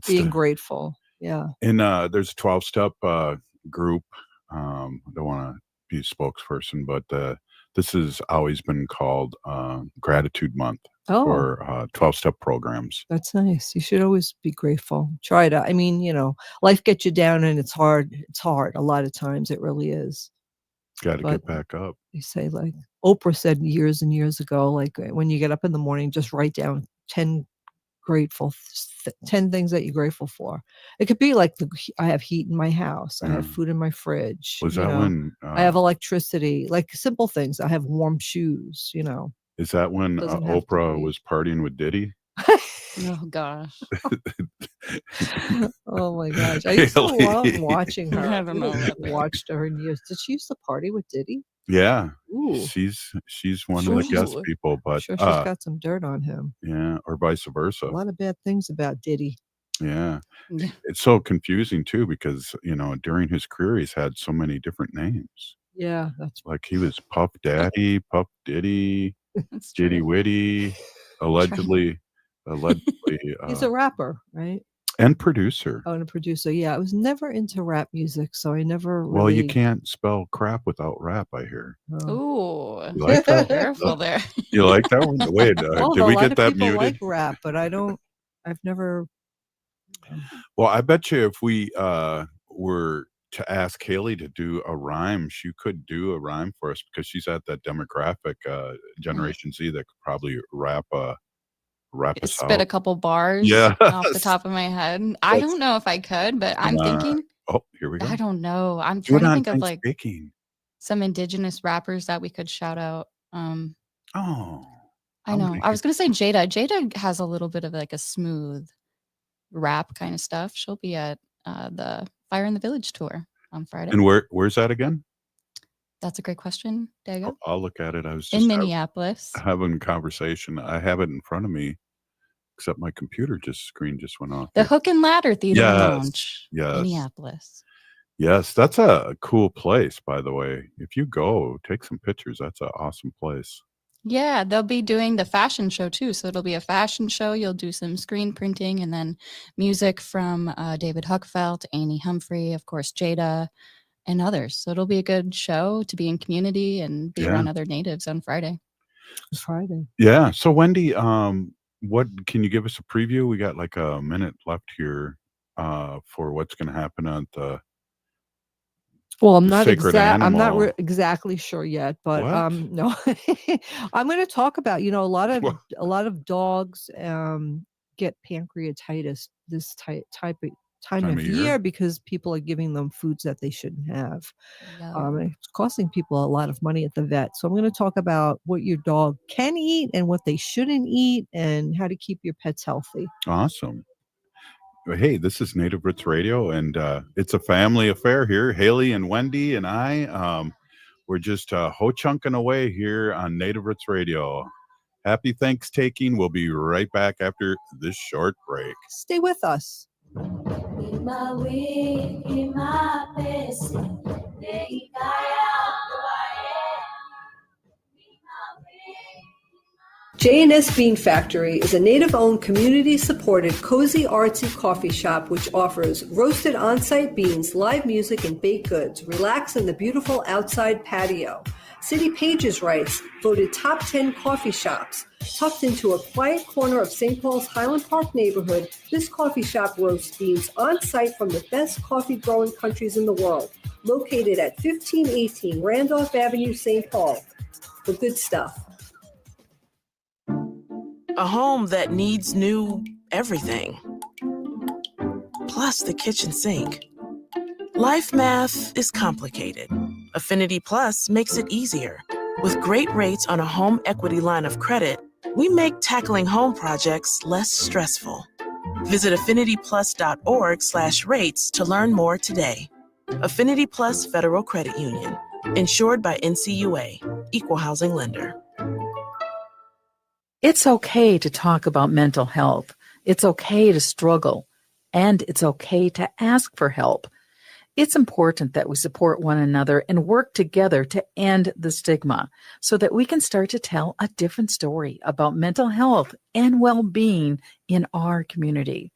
[SPEAKER 7] being grateful. Yeah.
[SPEAKER 5] And there's a 12-step group. I don't want to be a spokesperson, but this has always been called Gratitude Month for 12-step programs.
[SPEAKER 7] That's nice. You should always be grateful. Try to. I mean, life gets you down and it's hard. It's hard. A lot of times it really is.
[SPEAKER 5] Got to get back up.
[SPEAKER 7] They say, like Oprah said years and years ago, like when you get up in the morning, just write down 10 10 things that you're grateful for. It could be like I have heat in my house. I have food in my fridge.
[SPEAKER 5] Was that when
[SPEAKER 7] I have electricity, like simple things. I have warm shoes,
[SPEAKER 5] Is that when Oprah was partying with Diddy?
[SPEAKER 4] Oh gosh.
[SPEAKER 7] Oh my gosh. I used to love watching her.
[SPEAKER 4] I don't know.
[SPEAKER 7] Watched her in years. Did she used to party with Diddy?
[SPEAKER 5] Yeah.
[SPEAKER 7] Ooh.
[SPEAKER 5] She's one of the guest people, but
[SPEAKER 7] sure she's got some dirt on him.
[SPEAKER 5] Yeah, or vice versa.
[SPEAKER 7] A lot of bad things about Diddy.
[SPEAKER 5] Yeah. It's so confusing too, because during his career he's had so many different names.
[SPEAKER 7] Yeah, that's
[SPEAKER 5] like he was Puff Daddy, Puff Diddy, Diddy Witty, allegedly.
[SPEAKER 7] He's a rapper, right?
[SPEAKER 5] And producer.
[SPEAKER 7] Oh, and a producer. Yeah, I was never into rap music, so I never really...
[SPEAKER 5] Well, you can't spell crap without rap, I hear.
[SPEAKER 4] Ooh.
[SPEAKER 5] You like that?
[SPEAKER 4] Careful there.
[SPEAKER 5] You like that one? Wait, did we get that muted?
[SPEAKER 7] I like rap, but I've never...
[SPEAKER 5] Well, I bet you if we were to ask Haley to do a rhyme, she could do a rhyme for us, because she's at that demographic, Generation Z, that could probably rap us
[SPEAKER 4] spit
[SPEAKER 5] out.
[SPEAKER 4] a couple bars off the top of my head. I don't know if I could, but I'm thinking.
[SPEAKER 5] Oh, here we go.
[SPEAKER 4] I don't know. I'm trying to think of like
[SPEAKER 5] speaking.
[SPEAKER 4] Some indigenous rappers that we could shout out.
[SPEAKER 5] Oh,
[SPEAKER 4] I know. I was gonna say Jada. Jada has a little bit of like a smooth rap kind of stuff. She'll be at the Fire in the Village tour on Friday.
[SPEAKER 5] And where's that again?
[SPEAKER 4] That's a great question, Dago.
[SPEAKER 5] I'll look at it. I was just
[SPEAKER 4] in Minneapolis
[SPEAKER 5] having a conversation. I have it in front of me, except my computer screen just went off.
[SPEAKER 4] The Hook and Ladder Theater Lounge, Minneapolis.
[SPEAKER 5] Yes, that's a cool place, by the way. If you go, take some pictures. That's an awesome place.
[SPEAKER 4] Yeah, they'll be doing the fashion show too. So it'll be a fashion show. You'll do some screen printing and then music from David Huckfeld, Annie Humphrey, of course, Jada, and others. So it'll be a good show to be in community and be around other natives on Friday.
[SPEAKER 5] Yeah. So Wendy, what can you give us a preview? We got like a minute left here for what's going to happen at the
[SPEAKER 7] Well, I'm not exactly sure yet, but no. I'm going to talk about, a lot of dogs get pancreatitis this time of year because people are giving them foods that they shouldn't have. It's costing people a lot of money at the vet. So I'm going to talk about what your dog can eat and what they shouldn't eat and how to keep your pets healthy.
[SPEAKER 5] Awesome. Hey, this is Native Roots Radio, and it's a family affair here. Haley and Wendy and I, we're just ho-chunking away here on Native Roots Radio. Happy Thanksgiving. We'll be right back after this short break.
[SPEAKER 7] Stay with us. J&S Bean Factory is a native-owned, community-supported, cozy, artsy coffee shop which offers roasted on-site beans, live music, and baked goods. Relax in the beautiful outside patio. City Pages writes, voted top 10 coffee shops. Tucked into a quiet corner of St. Paul's Highland Park neighborhood, this coffee shop roasts beans on-site from the best coffee-growing countries in the world. Located at 1518 Randolph Avenue, St. Paul. The good stuff.
[SPEAKER 20] A home that needs new everything. Plus the kitchen sink. Life math is complicated. Affinity Plus makes it easier. With great rates on a home equity line of credit, we make tackling home projects less stressful. Visit affinityplus.org/rates to learn more today. Affinity Plus Federal Credit Union. Insured by NCUA. Equal housing lender.
[SPEAKER 1] It's okay to talk about mental health. It's okay to struggle. and it's okay to ask for help. It's important that we support one another and work together to end the stigma so that we can start to tell a different story about mental health and well-being in our community.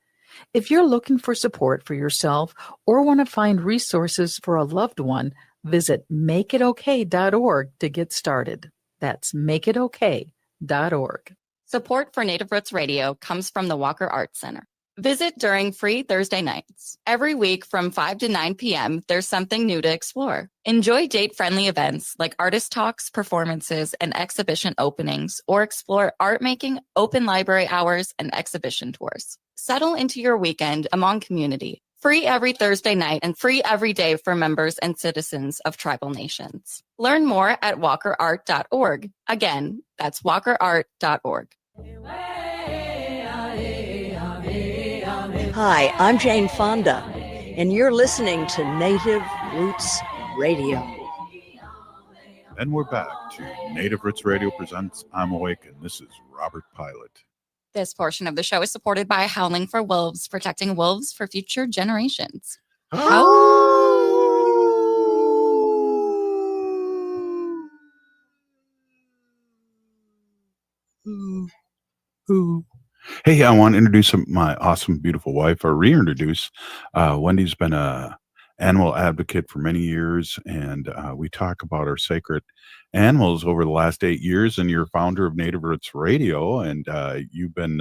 [SPEAKER 1] If you're looking for support for yourself or want to find resources for a loved one, visit makeitokay.org to get started. That's makeitokay.org.
[SPEAKER 4] Support for Native Roots Radio comes from the Walker Arts Center. Visit during free Thursday nights. Every week from 5 to 9 p.m., there's something new to explore. Enjoy date-friendly events like artist talks, performances, and exhibition openings, or explore art making, open library hours, and exhibition tours. Settle into your weekend among community. Free every Thursday night and free every day for members and citizens of tribal nations. Learn more at walkerart.org. Again, that's walkerart.org.
[SPEAKER 22] Hi, I'm Jane Fonda, and you're listening to Native Roots Radio.
[SPEAKER 5] And we're back to Native Roots Radio presents I'm Awake, and this is Robert Pilot.
[SPEAKER 4] This portion of the show is supported by Howling for Wolves, protecting wolves for future generations.
[SPEAKER 5] Hey, I want to introduce my awesome, beautiful wife, or reintroduce. Wendy's been a animal advocate for many years, and we talk about our sacred animals over the last 8 years. And you're founder of Native Roots Radio, and you've been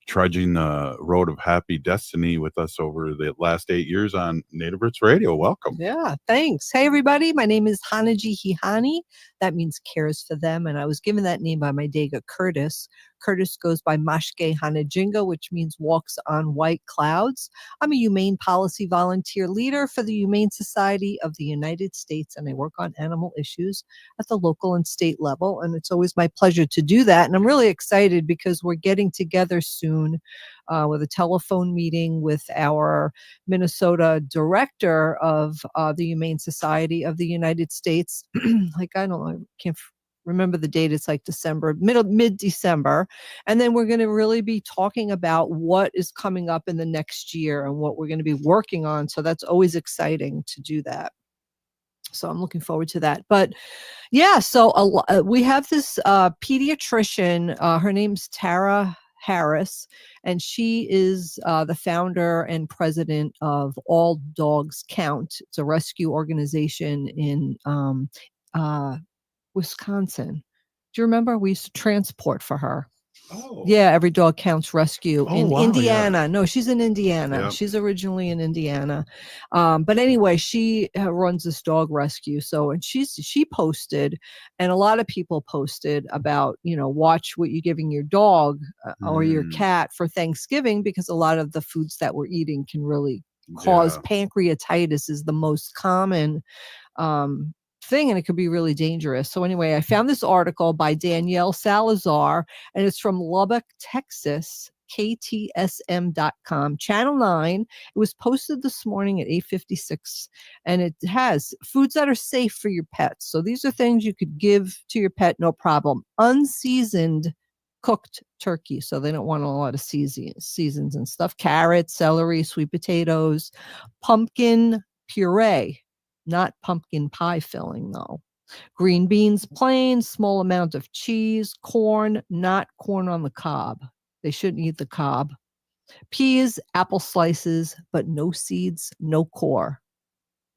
[SPEAKER 5] trudging the road of happy destiny with us over the last 8 years on Native Roots Radio. Welcome.
[SPEAKER 7] Yeah, thanks. Hey, everybody. My name is Hanaji Hihani. That means cares for them. And I was given that name by my Dega Curtis. Curtis goes by Mashke Hanajinga, which means walks on white clouds. I'm a humane policy volunteer leader for the Humane Society of the United States, and I work on animal issues at the local and state level. And it's always my pleasure to do that. And I'm really excited because we're getting together soon with a telephone meeting with our Minnesota director of the Humane Society of the United States. I don't know, I can't remember the date. It's like mid-December. And then we're going to really be talking about what is coming up in the next year and what we're going to be working on. So that's always exciting to do that. So I'm looking forward to that. But yeah, so we have this pediatrician. Her name's Tara Harris, and she is the founder and president of All Dogs Count. It's a rescue organization in Wisconsin. Do you remember? We used to transport for her. Oh. Yeah, Every Dog Counts Rescue in Indiana. Yeah. No, she's in Indiana. Yep. She's originally in Indiana. But anyway, she runs this dog rescue. So, and she posted, and a lot of people posted about, watch what you're giving your dog or your cat for Thanksgiving, because a lot of the foods that we're eating can really cause pancreatitis is the most common thing, and it could be really dangerous. So anyway, I found this article by Danielle Salazar, and it's from Lubbock, Texas, KTSM.com, Channel 9. It was posted this morning at 8:56, and it has foods that are safe for your pets. So these are things you could give to your pet, no problem. Unseasoned cooked turkey, so they don't want a lot of seasons and stuff. Carrots, celery, sweet potatoes, pumpkin puree. Not pumpkin pie filling, though. Green beans, plain, small amount of cheese, corn, not corn on the cob. They shouldn't eat the cob. Peas, apple slices, but no seeds, no core.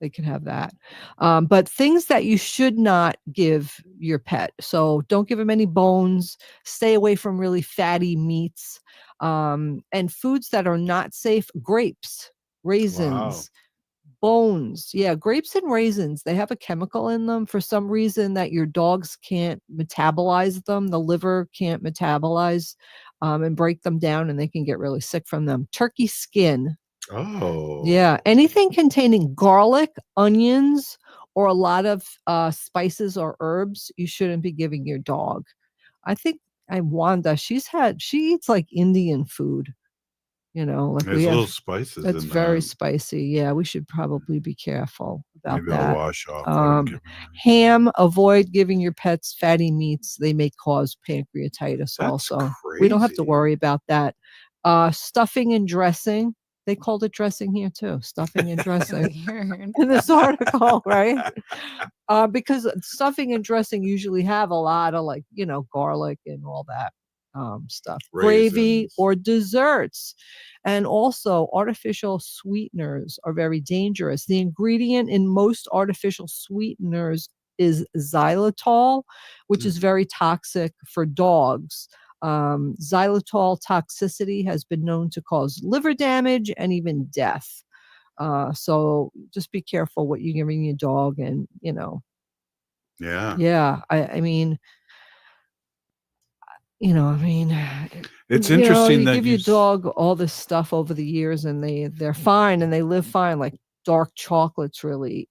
[SPEAKER 7] They can have that. But things that you should not give your pet. So don't give them any bones. Stay away from really fatty meats. And foods that are not safe, grapes, raisins. Wow. Bones. Yeah, grapes and raisins, they have a chemical in them for some reason that your dogs can't metabolize them. The liver can't metabolize and break them down, and they can get really sick from them. Turkey skin. Oh. Yeah, anything containing garlic, onions, or a lot of spices or herbs, you shouldn't be giving your dog. I think Wanda, she eats like Indian food. Like
[SPEAKER 5] there's little spices.
[SPEAKER 7] That's very spicy. Yeah, we should probably be careful about
[SPEAKER 5] Maybe
[SPEAKER 7] that.
[SPEAKER 5] I'll wash off.
[SPEAKER 7] Ham, avoid giving your pets fatty meats. They may cause pancreatitis. That's also crazy. We don't have to worry about that. Stuffing and dressing, they called it dressing here too, stuffing and dressing
[SPEAKER 4] Weird.
[SPEAKER 7] in this article, right? Because stuffing and dressing usually have a lot of like, garlic and all that stuff. Gravy
[SPEAKER 5] Raisins.
[SPEAKER 7] or desserts. And also artificial sweeteners are very dangerous. The ingredient in most artificial sweeteners is xylitol, which is very toxic for dogs. Xylitol toxicity has been known to cause liver damage and even death. So just be careful what you're giving your dog, and
[SPEAKER 5] Yeah.
[SPEAKER 7] I mean,
[SPEAKER 5] It's interesting
[SPEAKER 7] you
[SPEAKER 5] that
[SPEAKER 7] give
[SPEAKER 5] you
[SPEAKER 7] your dog all this stuff over the years, and they're fine and they live fine. Like dark chocolate's really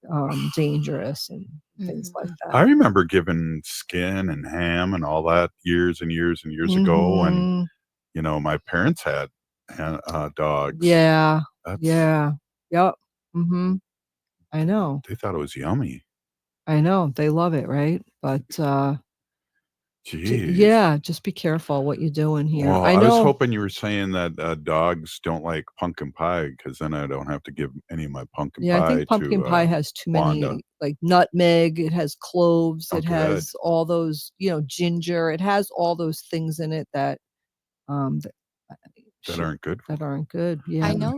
[SPEAKER 7] dangerous and things like that.
[SPEAKER 5] I remember giving skin and ham and all that years and years and years ago, and my parents had dogs.
[SPEAKER 7] Yeah.
[SPEAKER 5] That's,
[SPEAKER 7] Yeah. Yep. I know.
[SPEAKER 5] They thought it was yummy.
[SPEAKER 7] I know. They love it, right? But
[SPEAKER 5] Jeez.
[SPEAKER 7] yeah, just be careful what you're doing here.
[SPEAKER 5] Well,
[SPEAKER 7] I
[SPEAKER 5] I was
[SPEAKER 7] know.
[SPEAKER 5] hoping you were saying that dogs don't like pumpkin pie, because then I don't have to give any of my pumpkin
[SPEAKER 7] Yeah,
[SPEAKER 5] pie
[SPEAKER 7] I think pumpkin
[SPEAKER 5] to
[SPEAKER 7] pie has too many,
[SPEAKER 5] Wanda.
[SPEAKER 7] like nutmeg, it has cloves,
[SPEAKER 5] Oh,
[SPEAKER 7] it
[SPEAKER 5] good.
[SPEAKER 7] has all those, ginger, it has all those things in it that
[SPEAKER 5] That aren't good.
[SPEAKER 7] that aren't good. Yeah.
[SPEAKER 4] I know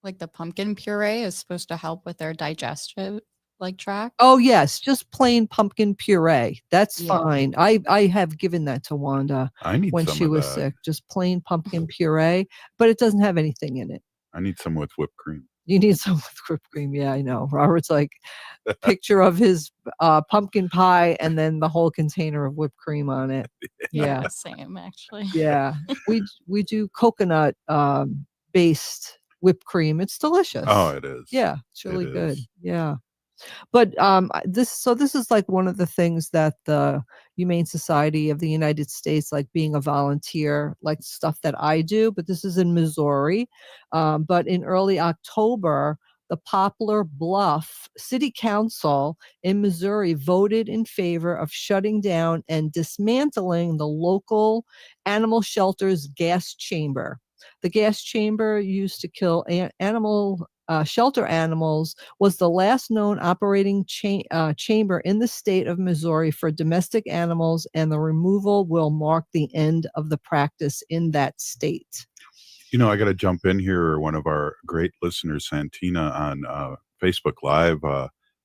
[SPEAKER 4] like the pumpkin puree is supposed to help with their digestive tract.
[SPEAKER 7] Oh yes, just plain pumpkin puree. That's
[SPEAKER 4] Yeah.
[SPEAKER 7] fine. I have given that to Wanda
[SPEAKER 5] I need
[SPEAKER 7] when
[SPEAKER 5] some
[SPEAKER 7] she
[SPEAKER 5] of
[SPEAKER 7] was
[SPEAKER 5] that.
[SPEAKER 7] sick. Just plain pumpkin puree, but it doesn't have anything in it.
[SPEAKER 5] I need some with whipped cream.
[SPEAKER 7] You need some with whipped cream. Yeah, I know. Robert's like picture of his pumpkin pie and then the whole container of whipped cream on it. Yeah.
[SPEAKER 4] Same actually.
[SPEAKER 7] Yeah. We do coconut based whipped cream. It's delicious.
[SPEAKER 5] Oh, it is.
[SPEAKER 7] Yeah, it's really
[SPEAKER 5] It
[SPEAKER 7] good.
[SPEAKER 5] is.
[SPEAKER 7] Yeah. But this is like one of the things that the Humane Society of the United States, like being a volunteer, like stuff that I do, but this is in Missouri. But in early October, the Poplar Bluff City Council in Missouri voted in favor of shutting down and dismantling the local animal shelter's gas chamber. The gas chamber used to kill shelter animals was the last known operating chamber in the state of Missouri for domestic animals, and the removal will mark the end of the practice in that state.
[SPEAKER 5] I got to jump in here. One of our great listeners, Santina, on Facebook Live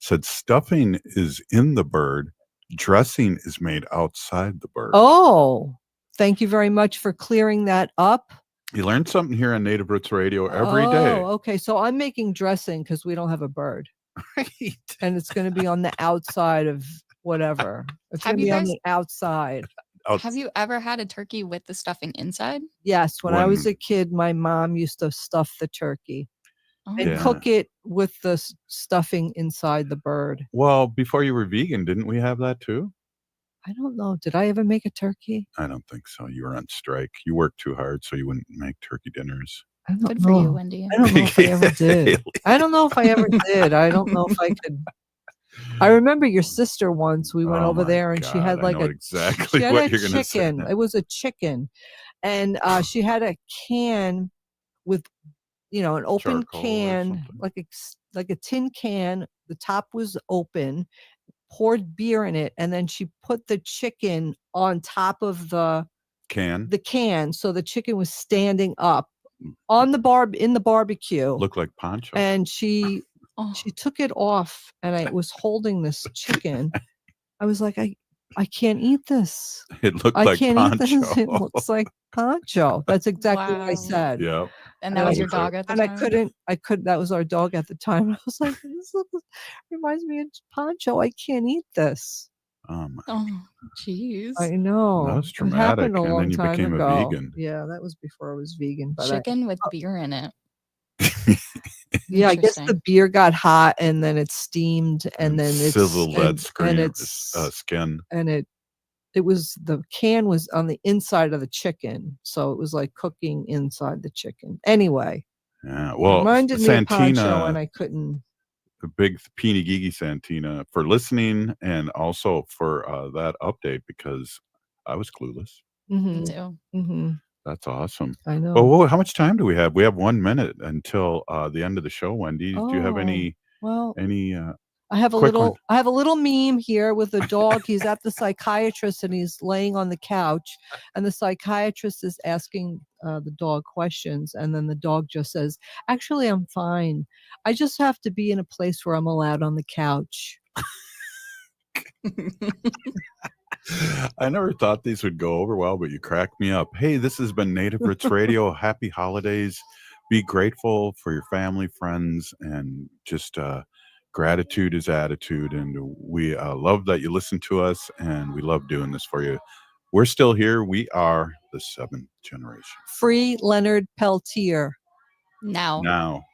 [SPEAKER 5] said stuffing is in the bird, dressing is made outside the bird.
[SPEAKER 7] Oh, thank you very much for clearing that up.
[SPEAKER 5] You learn something here on Native Roots Radio every day.
[SPEAKER 7] Oh, okay. So I'm making dressing because we don't have a bird.
[SPEAKER 5] Right.
[SPEAKER 7] And it's going to be on the outside of whatever. It's going to be on the outside.
[SPEAKER 4] Have you ever had a turkey with the stuffing inside?
[SPEAKER 7] Yes. When I was a kid, my mom used to stuff the turkey and cook it with the stuffing inside the bird.
[SPEAKER 5] Well, before you were vegan, didn't we have that too?
[SPEAKER 7] I don't know. Did I ever make a turkey?
[SPEAKER 5] I don't think so. You were on strike. You worked too hard, so you wouldn't make turkey dinners.
[SPEAKER 7] I don't
[SPEAKER 4] Good
[SPEAKER 7] know.
[SPEAKER 4] for you, Wendy.
[SPEAKER 7] I don't know if I ever did. I don't know if I ever did. I don't know if I could. I remember your sister once. We went over there, and she had like
[SPEAKER 5] exactly
[SPEAKER 7] she had
[SPEAKER 5] what
[SPEAKER 7] a
[SPEAKER 5] you're going to say.
[SPEAKER 7] chicken. It was a chicken, and she had a can with, an open
[SPEAKER 5] Charcoal or
[SPEAKER 7] can, like a tin can. The top was open. Poured beer in it, and then she put the chicken on top of the can, so the chicken was standing up on the in the barbecue.
[SPEAKER 5] Looked like Poncho.
[SPEAKER 7] And she took it off, and I was holding this chicken. I was like, I can't eat this.
[SPEAKER 5] It looked
[SPEAKER 7] I
[SPEAKER 5] like
[SPEAKER 7] can't
[SPEAKER 5] Poncho.
[SPEAKER 7] eat this. It looks like Poncho. That's exactly what I said.
[SPEAKER 5] Yeah.
[SPEAKER 4] And that was your dog at the time?
[SPEAKER 7] I couldn't, that was our dog at the time. I was like, this reminds me of Poncho. I can't eat this.
[SPEAKER 5] Oh, my.
[SPEAKER 4] Oh, jeez.
[SPEAKER 7] I know.
[SPEAKER 5] That was
[SPEAKER 7] It
[SPEAKER 5] traumatic.
[SPEAKER 7] happened a
[SPEAKER 5] And
[SPEAKER 7] long
[SPEAKER 5] then you
[SPEAKER 7] time
[SPEAKER 5] became
[SPEAKER 7] ago.
[SPEAKER 5] a vegan.
[SPEAKER 7] Yeah, that was before I was vegan. But
[SPEAKER 4] Chicken with beer in it.
[SPEAKER 7] yeah, I guess the beer got hot, and then it steamed, and then it
[SPEAKER 5] sizzled that
[SPEAKER 7] and
[SPEAKER 5] skin.
[SPEAKER 7] And it was, the can was on the inside of the chicken, so it was like cooking inside the chicken. Anyway,
[SPEAKER 5] yeah. Well,
[SPEAKER 7] reminded me of Poncho,
[SPEAKER 5] Santina,
[SPEAKER 7] and I couldn't.
[SPEAKER 5] the big Peeny Gigi Santina, for listening, and also for that update, because I was clueless.
[SPEAKER 7] Mm-hmm.
[SPEAKER 4] Too.
[SPEAKER 7] Mm-hmm.
[SPEAKER 5] That's awesome.
[SPEAKER 7] I know.
[SPEAKER 5] Well, how much time do we have? We have 1 minute until the end of the show. Wendy, do you have any
[SPEAKER 7] I have a
[SPEAKER 5] quick one?
[SPEAKER 7] little meme here with a dog. He's at the psychiatrist and he's laying on the couch, and the psychiatrist is asking the dog questions, and then the dog just says, "Actually, I'm fine. I just have to be in a place where I'm allowed on the couch."
[SPEAKER 5] I never thought these would go over well, but you cracked me up. Hey, this has been Native Roots Radio. Happy holidays. Be grateful for your family, friends, and just gratitude is attitude. And we love that you listen to us, and we love doing this for you. We're still here. We are the seventh generation.
[SPEAKER 7] Free Leonard Peltier.
[SPEAKER 4] Now.
[SPEAKER 5] Now.